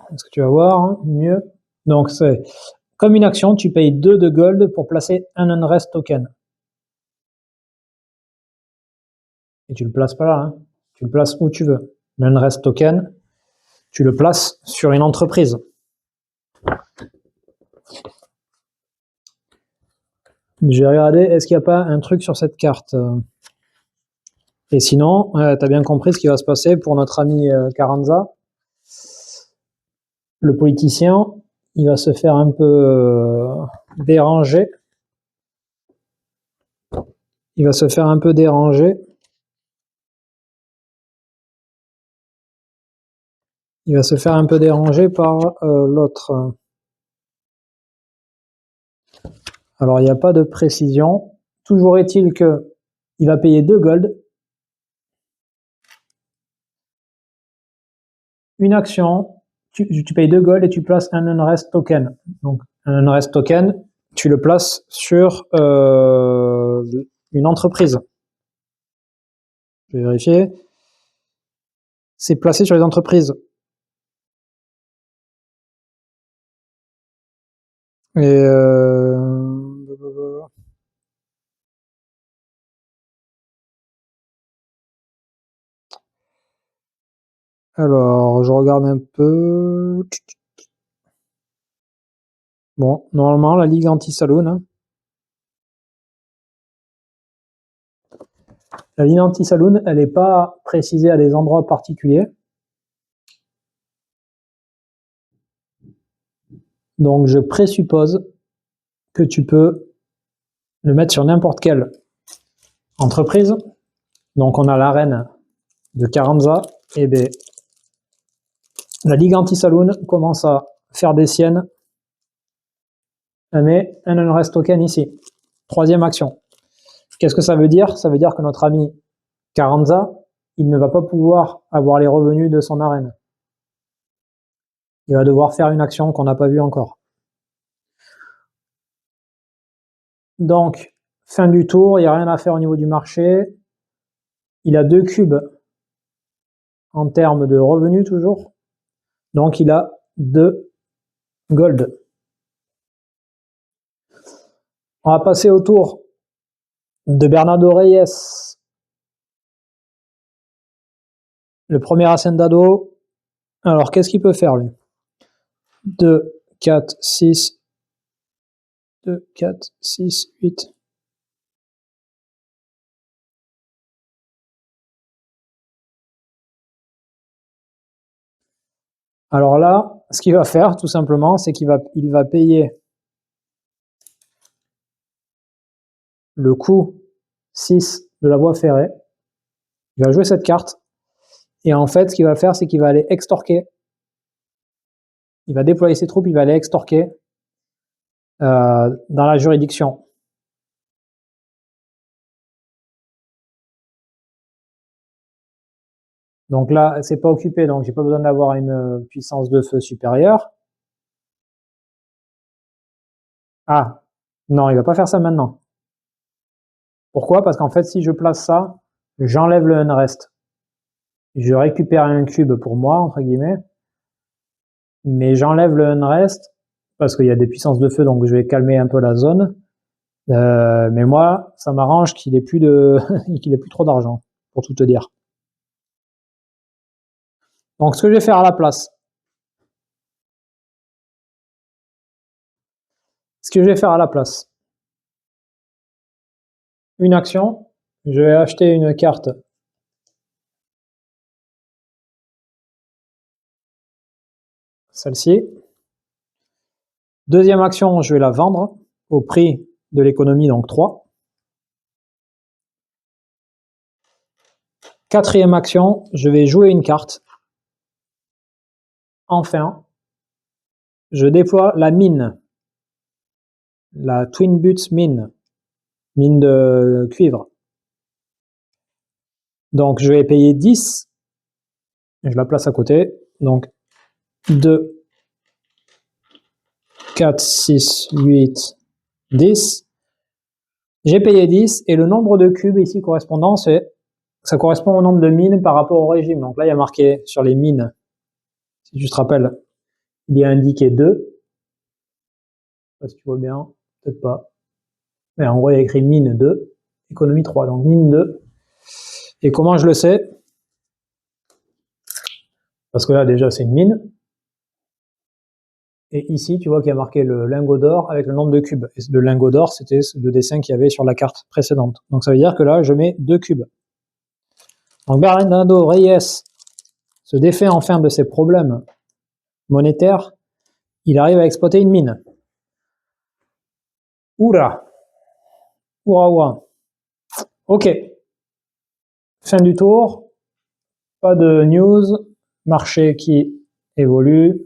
Est-ce que tu vas voir hein, mieux? Donc c'est comme une action, tu payes 2 de gold pour placer un unrest token. Et tu le places pas là, hein. Tu le places où tu veux. L'unrest token, tu le places sur une entreprise. J'ai regardé, est-ce qu'il n'y a pas un truc sur cette carte? Et sinon, tu as bien compris ce qui va se passer pour notre ami Carranza. Le politicien, il va se faire un peu déranger. Il va se faire un peu déranger. Il va se faire un peu déranger par l'autre. Alors, il n'y a pas de précision. Toujours est-il que il va payer 2 gold. Une action, tu payes 2 gold et tu places un unrest token. Donc, un unrest token, tu le places sur une entreprise. Je vais vérifier. C'est placé sur les entreprises. Et alors, je regarde un peu. Bon, normalement, la Ligue Anti-Saloon. Hein. La Ligue Anti-Saloon, elle n'est pas précisée à des endroits particuliers. Donc, je présuppose que tu peux le mettre sur n'importe quelle entreprise. Donc, on a l'arène de Carranza. Et bien, la Ligue Anti-Saloon commence à faire des siennes. Elle met un unrest token ici. Troisième action. Qu'est-ce que ça veut dire? Ça veut dire que notre ami Carranza, il ne va pas pouvoir avoir les revenus de son arène. Il va devoir faire une action qu'on n'a pas vue encore. Donc, fin du tour, il n'y a rien à faire au niveau du marché. Il a 2 cubes en termes de revenus toujours. Donc, il a 2 gold. On va passer au tour de Bernardo Reyes. Le premier hacendado. Alors, qu'est-ce qu'il peut faire, lui? 2, 4, 6. 2, 4, 6, 8. Alors là, ce qu'il va faire, tout simplement, c'est qu'il va payer le coût 6 de la voie ferrée. Il va jouer cette carte. Et en fait, ce qu'il va faire, c'est qu'il va aller extorquer. Il va déployer ses troupes, il va aller extorquer dans la juridiction. Donc là, c'est pas occupé, donc j'ai pas besoin d'avoir une puissance de feu supérieure. Ah, non, il va pas faire ça maintenant. Pourquoi? Parce qu'en fait, si je place ça, j'enlève le unrest. Je récupère un cube pour moi, entre guillemets, mais j'enlève le unrest parce qu'il y a des puissances de feu, donc je vais calmer un peu la zone. Mais moi, ça m'arrange qu'il ait plus qu'il ait plus trop d'argent, pour tout te dire. Donc, ce que je vais faire à la place, Ce que je vais faire à la place, une action, je vais acheter une carte celle-ci. Deuxième action, je vais la vendre au prix de l'économie, donc 3. Quatrième action, je vais jouer une carte. Enfin, je déploie la mine, la Twin Buttes mine, mine de cuivre. Donc je vais payer 10, je la place à côté, donc 2, 4, 6, 8, 10. J'ai payé 10 et le nombre de cubes ici correspondant, ça correspond au nombre de mines par rapport au régime. Donc là, il y a marqué sur les mines, si tu te rappelles, il y a indiqué 2. Je sais pas si tu vois bien, peut-être pas. Mais en gros, il y a écrit mine 2, économie 3, donc mine 2. Et comment je le sais? Parce que là, déjà, c'est une mine. Et ici, tu vois qu'il y a marqué le lingot d'or avec le nombre de cubes. Et le lingot d'or, c'était le dessin qu'il y avait sur la carte précédente. Donc ça veut dire que là, je mets 2 cubes. Donc Bernardo Reyes se défait enfin de ses problèmes monétaires. Il arrive à exploiter une mine. Oula! Oura. Ok. Fin du tour. Pas de news. Marché qui évolue.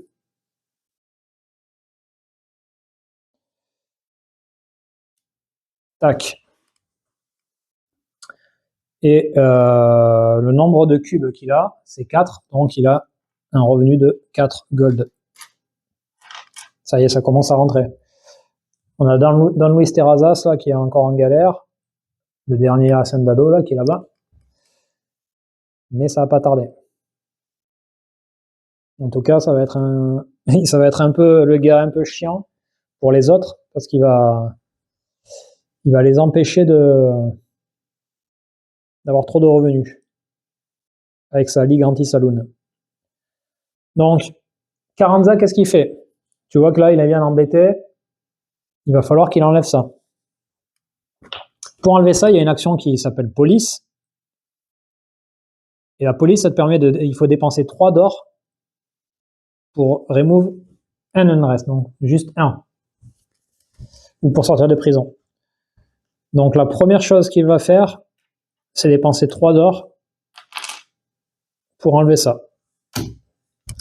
Tac. Et le nombre de cubes qu'il a, c'est 4. Donc il a un revenu de 4 gold. Ça y est, ça commence à rentrer. On a Don Luis Terrazas là, qui est encore en galère. Le dernier Hacendado là, qui est là-bas. Mais ça va pas tarder. En tout cas, ça va être un peu le gars un peu chiant pour les autres, parce qu'il va les empêcher d'avoir trop de revenus avec sa ligue anti-saloon. Donc, Carranza, qu'est-ce qu'il fait? Tu vois que là, il a bien embêté. Il va falloir qu'il enlève ça. Pour enlever ça, il y a une action qui s'appelle police. Et la police, ça te permet il faut dépenser 3 d'or pour remove un unrest, donc juste 1. Ou pour sortir de prison. Donc la première chose qu'il va faire, c'est dépenser 3 d'or pour enlever ça.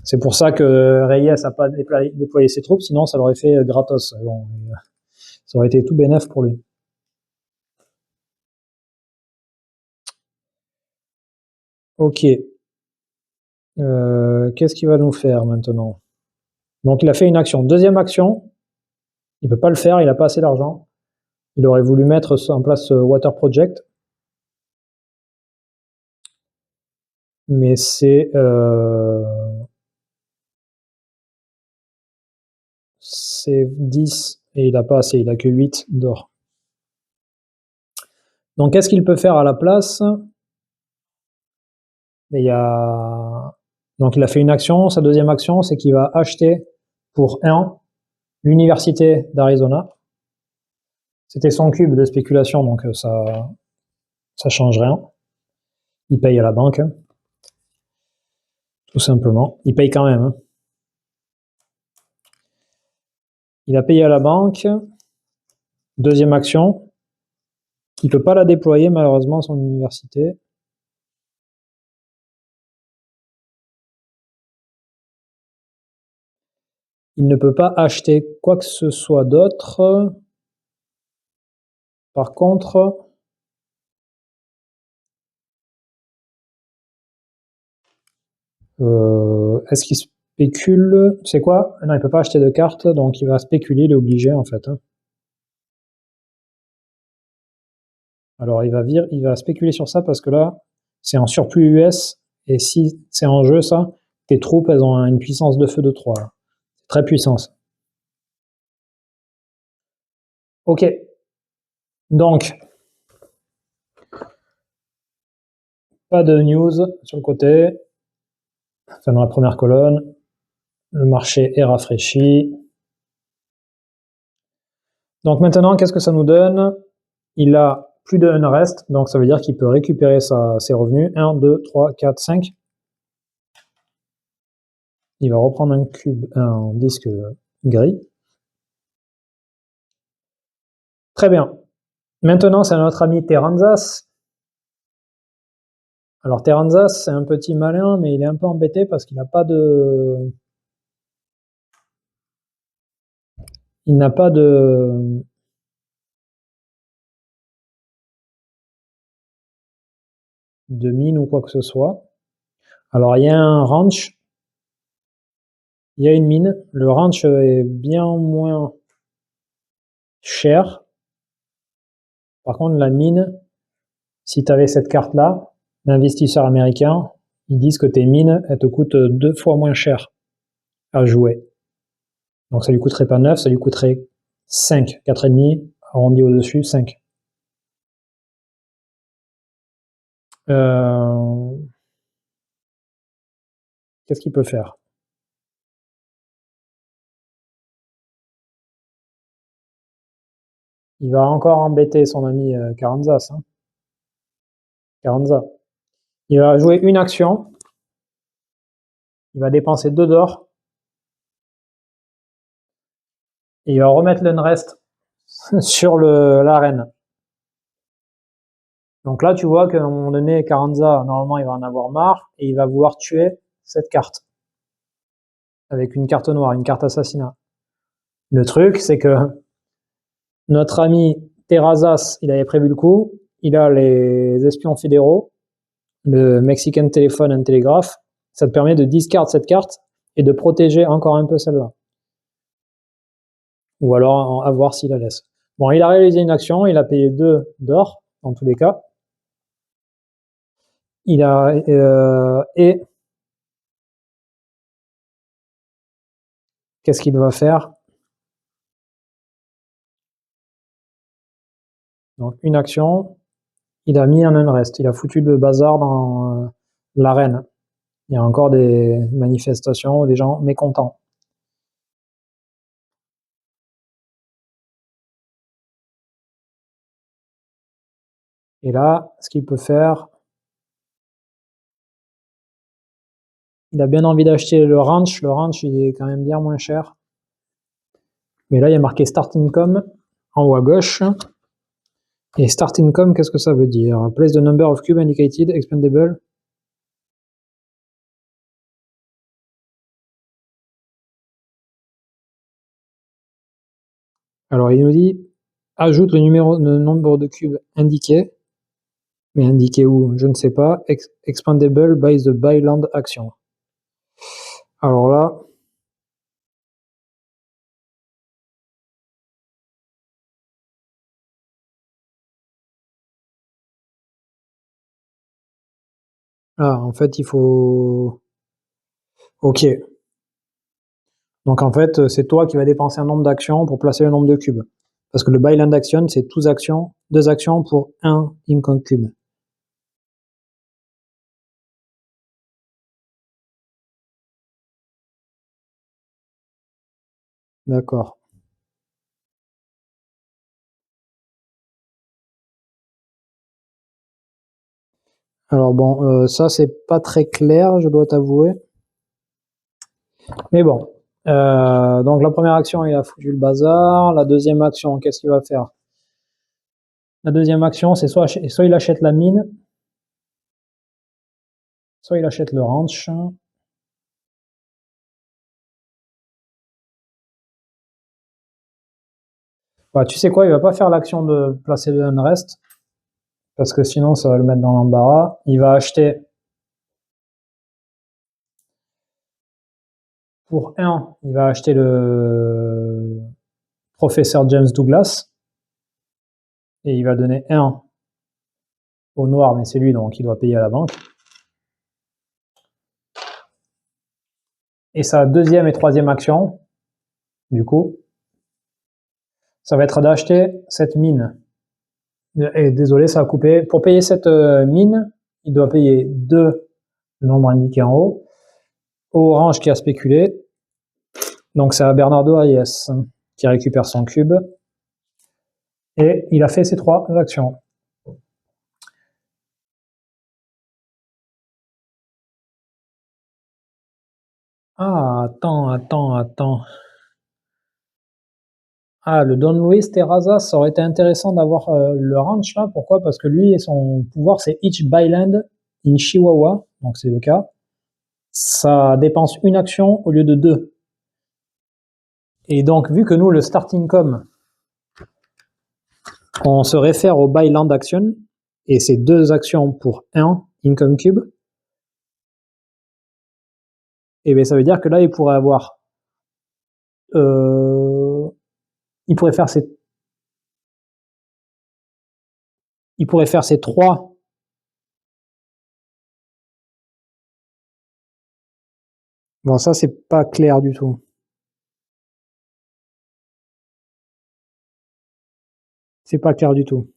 C'est pour ça que Reyes n'a pas déployé ses troupes, sinon ça l'aurait fait gratos. Bon, ça aurait été tout bénef pour lui. Ok. Qu'est-ce qu'il va nous faire maintenant? Donc il a fait une action. Deuxième action, il ne peut pas le faire, il n'a pas assez d'argent. Il aurait voulu mettre en place Water Project. Mais c'est 10 et il n'a pas assez, il n'a que 8 d'or. Donc qu'est-ce qu'il peut faire à la place? Donc il a fait une action, sa deuxième action, c'est qu'il va acheter pour 1 l'université d'Arizona. C'était son cube de spéculation, donc ça change rien. Il paye à la banque, tout simplement. Il paye quand même. Il a payé à la banque. Deuxième action. Il ne peut pas la déployer, malheureusement, son université. Il ne peut pas acheter quoi que ce soit d'autre. Par contre, est-ce qu'il spécule? C'est quoi? Non, il ne peut pas acheter de cartes, donc il va spéculer, il est obligé en fait. Alors il va spéculer sur ça parce que là, c'est en surplus US, et si c'est en jeu ça, tes troupes, elles ont une puissance de feu de 3. C'est très puissance. Ok. Donc, pas de news sur le côté. Enfin, dans la première colonne. Le marché est rafraîchi. Donc maintenant, qu'est-ce que ça nous donne? Il a plus de unrest, donc ça veut dire qu'il peut récupérer ses revenus. 1, 2, 3, 4, 5. Il va reprendre un disque gris. Très bien. Maintenant, c'est notre ami Terranzas. Alors Terranzas, c'est un petit malin, mais il est un peu embêté parce qu'il n'a pas de... Il n'a pas de mine ou quoi que ce soit. Alors il y a un ranch, il y a une mine. Le ranch est bien moins cher. Par contre, la mine, si tu avais cette carte-là, l'investisseur américain, ils disent que tes mines, elles te coûtent 2 fois moins cher à jouer. Donc ça lui coûterait pas 9, ça lui coûterait 5, 4,5, arrondi au-dessus, 5. Qu'est-ce qu'il peut faire? Il va encore embêter son ami Carranzas. Hein. Carranza. Il va jouer une action. Il va dépenser 2 d'or. Et il va remettre l'unrest sur l'arène. Donc là, tu vois qu'à un moment donné, Carranza, normalement, il va en avoir marre et il va vouloir tuer cette carte. Avec une carte noire, une carte assassinat. Le truc, c'est que notre ami Terrazas, il avait prévu le coup. Il a les espions fédéraux, le Mexican Telephone and Telegraph. Ça te permet de discard cette carte et de protéger encore un peu celle-là. Ou alors à voir s'il la laisse. Bon, il a réalisé une action, il a payé 2 d'or, dans tous les cas. Il a... et... Qu'est-ce qu'il doit faire? Donc, une action, il a mis un unrest, il a foutu le bazar dans l'arène. Il y a encore des manifestations, des gens mécontents. Et là, ce qu'il peut faire, il a bien envie d'acheter le ranch. Le ranch, il est quand même bien moins cher. Mais là, il y a marqué Start Income en haut à gauche. Et Start Income, qu'est-ce que ça veut dire? Place the number of cubes indicated, expendable. Alors, il nous dit, ajoute le nombre de cubes indiqué. Mais indiqué où? Je ne sais pas. Expandable by the buy land action. Alors là, en fait, il faut... Ok. Donc en fait, c'est toi qui vas dépenser un nombre d'actions pour placer le nombre de cubes. Parce que le buy land action, c'est 2 actions pour 1 income cube. D'accord. Alors bon, ça c'est pas très clair, je dois t'avouer. Mais bon. Donc la première action, il a foutu le bazar. La deuxième action, qu'est-ce qu'il va faire? La deuxième action, c'est soit il achète la mine, soit il achète le ranch. Bah, tu sais quoi, il va pas faire l'action de placer le unrest, parce que sinon ça va le mettre dans l'embarras. Il va acheter pour 1, il va acheter le professeur James Douglas, et il va donner 1 au noir, mais c'est lui, donc il doit payer à la banque. Et sa deuxième et troisième action, du coup, ça va être d'acheter cette mine. Et désolé, ça a coupé. Pour payer cette mine, il doit payer 2, le nombre indiqué en haut, au Orange qui a spéculé. Donc c'est à Bernardo Hayes qui récupère son cube. Et il a fait ces 3 actions. Ah, attends. Ah, le Don Luis Terraza, ça aurait été intéressant d'avoir le ranch là. Pourquoi? Parce que lui, son pouvoir, c'est Each Byland in Chihuahua. Donc c'est le cas. Ça dépense une action au lieu de 2. Et donc, vu que nous, le starting com, on se réfère au Byland Action, et c'est 2 actions pour 1 Income Cube, et bien ça veut dire que là, il pourrait avoir... il pourrait faire ses 3... Bon, ça, c'est pas clair du tout. C'est pas clair du tout.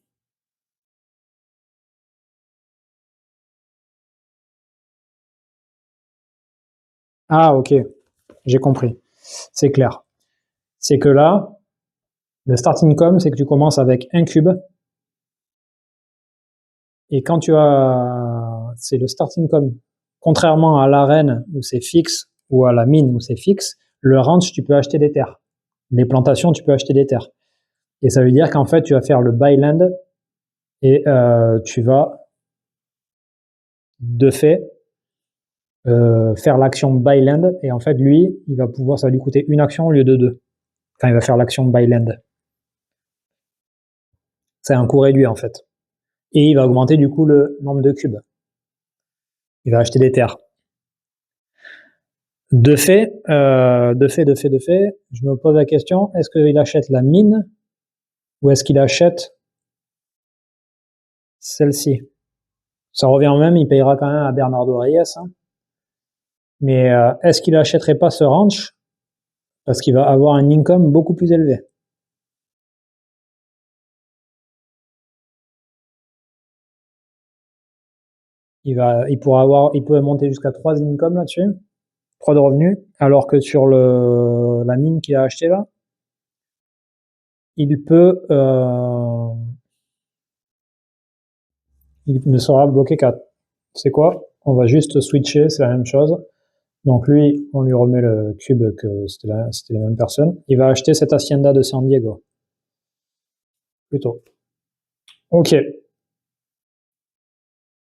Ah, ok. J'ai compris. C'est clair. C'est que là, le starting com, c'est que tu commences avec un cube. Et quand tu as... C'est le starting com. Contrairement à l'arène où c'est fixe, ou à la mine où c'est fixe, le ranch, tu peux acheter des terres. Les plantations, tu peux acheter des terres. Et ça veut dire qu'en fait, tu vas faire le byland et tu vas, de fait, faire l'action byland. Et en fait, lui, il va pouvoir, ça va lui coûter une action au lieu de 2 quand il va faire l'action byland. C'est un coût réduit, en fait. Et il va augmenter, du coup, le nombre de cubes. Il va acheter des terres. De fait, je me pose la question, est-ce qu'il achète la mine ou est-ce qu'il achète celle-ci? Ça revient au même, il payera quand même à Bernardo Reyes. Hein. Mais est-ce qu'il achèterait pas ce ranch parce qu'il va avoir un income beaucoup plus élevé? Il pourrait monter jusqu'à 3 incomes là-dessus, 3 de revenus, alors que sur la mine qu'il a acheté là, il ne sera bloqué qu'à, c'est quoi? On va juste switcher, c'est la même chose. Donc lui, on lui remet le cube que c'était les mêmes personnes. Il va acheter cette hacienda de San Diego. Plutôt. Ok.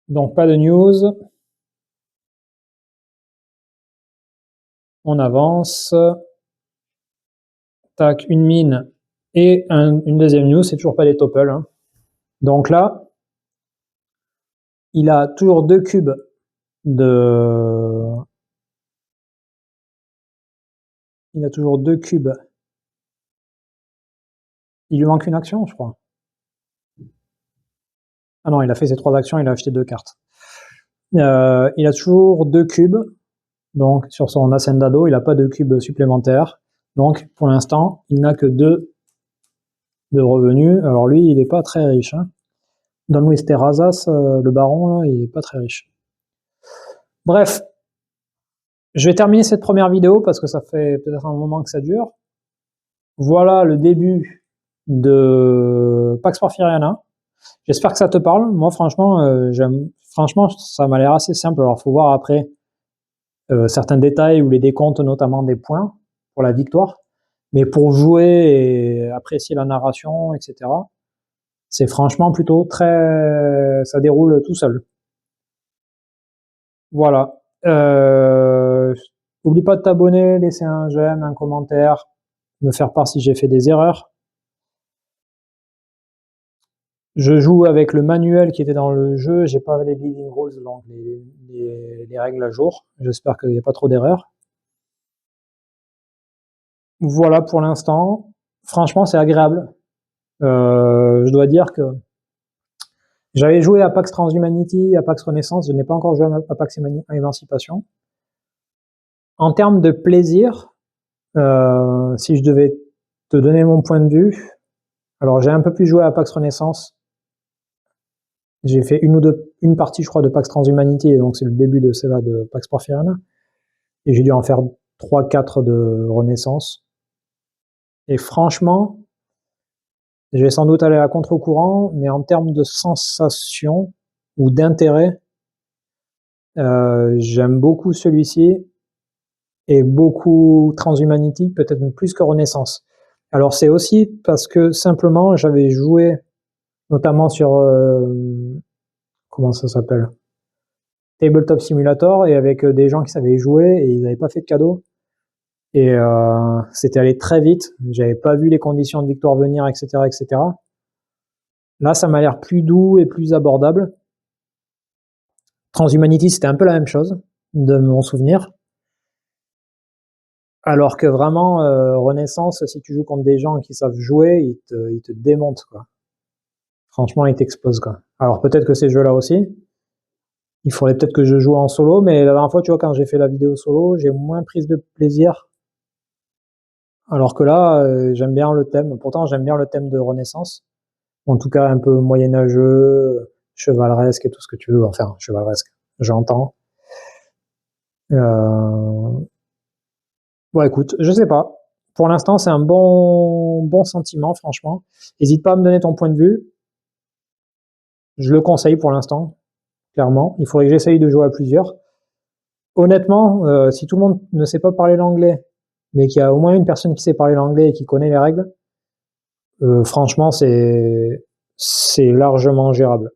Donc pas de news. On avance. Tac, une mine et une deuxième news, c'est toujours pas les topples. Hein. Donc là, il a toujours 2 cubes de... Il a toujours 2 cubes. Il lui manque une action, je crois. Ah non, il a fait ses 3 actions, il a acheté 2 cartes. Il a toujours 2 cubes. Donc sur son Hacendado, il n'a pas de cubes supplémentaires. Donc pour l'instant, il n'a que 2 de revenus. Alors lui, il n'est pas très riche. Hein. Don Luis Terrazas, le baron, là, il n'est pas très riche. Bref, je vais terminer cette première vidéo parce que ça fait peut-être un moment que ça dure. Voilà le début de Pax Porfiriana. J'espère que ça te parle. Moi, franchement, franchement, ça m'a l'air assez simple. Alors, faut voir après certains détails ou les décomptes, notamment des points pour la victoire. Mais pour jouer et apprécier la narration, etc., c'est franchement plutôt très... Ça déroule tout seul. Voilà. N'oublie pas de t'abonner, laisser un j'aime, un commentaire, me faire part si j'ai fait des erreurs. Je joue avec le manuel qui était dans le jeu, j'ai pas les bleeding rules, donc les règles à jour. J'espère qu'il n'y a pas trop d'erreurs. Voilà pour l'instant. Franchement, c'est agréable. Je dois dire que j'avais joué à Pax Transhumanity, à Pax Renaissance, je n'ai pas encore joué à Pax Émancipation. En termes de plaisir, si je devais te donner mon point de vue, alors j'ai un peu plus joué à Pax Renaissance. J'ai fait une partie, je crois, de Pax Transhumanity, et donc c'est le début de celle-là de Pax Porfiriana. Et j'ai dû en faire 3-4 de Renaissance. Et franchement, Je vais sans doute aller à contre-courant, mais en termes de sensation ou d'intérêt, j'aime beaucoup celui-ci et beaucoup Transhumanity, peut-être même plus que Renaissance. Alors c'est aussi parce que simplement j'avais joué notamment sur comment ça s'appelle, Tabletop Simulator, et avec des gens qui savaient jouer et ils n'avaient pas fait de cadeau. Et c'était allé très vite. J'avais pas vu les conditions de victoire venir, etc., etc. Là, ça m'a l'air plus doux et plus abordable. Transhumanity, c'était un peu la même chose, de mon souvenir. Alors que vraiment, Renaissance, si tu joues contre des gens qui savent jouer, ils te démontent, quoi. Franchement, ils t'explosent, quoi. Alors peut-être que ces jeux-là aussi, il faudrait peut-être que je joue en solo, mais la dernière fois, tu vois, quand j'ai fait la vidéo solo, j'ai moins pris de plaisir. Alors que là, j'aime bien le thème. Pourtant, j'aime bien le thème de Renaissance. En tout cas, un peu moyenâgeux, chevaleresque et tout ce que tu veux. Enfin, chevaleresque, j'entends. Bon, écoute, je sais pas. Pour l'instant, c'est un bon sentiment, franchement. N'hésite pas à me donner ton point de vue. Je le conseille pour l'instant, clairement. Il faudrait que j'essaye de jouer à plusieurs. Honnêtement, si tout le monde ne sait pas parler l'anglais, mais qu'il y a au moins une personne qui sait parler l'anglais et qui connaît les règles, franchement, c'est largement gérable.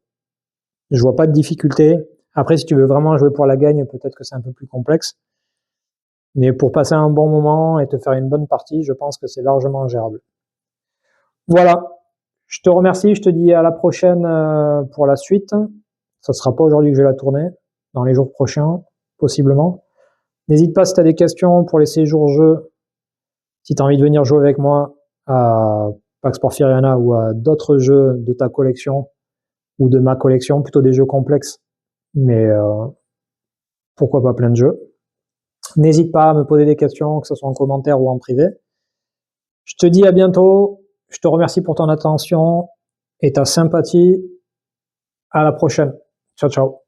Je vois pas de difficulté. Après, si tu veux vraiment jouer pour la gagne, peut-être que c'est un peu plus complexe. Mais pour passer un bon moment et te faire une bonne partie, je pense que c'est largement gérable. Voilà. Je te remercie. Je te dis à la prochaine pour la suite. Ça sera pas aujourd'hui que je vais la tourner. Dans les jours prochains, possiblement. N'hésite pas si tu as des questions pour les séjours jeux. Si tu as envie de venir jouer avec moi à Pax Porfiriana ou à d'autres jeux de ta collection ou de ma collection, plutôt des jeux complexes, mais pourquoi pas plein de jeux. N'hésite pas à me poser des questions, que ce soit en commentaire ou en privé. Je te dis à bientôt. Je te remercie pour ton attention et ta sympathie. À la prochaine. Ciao, ciao.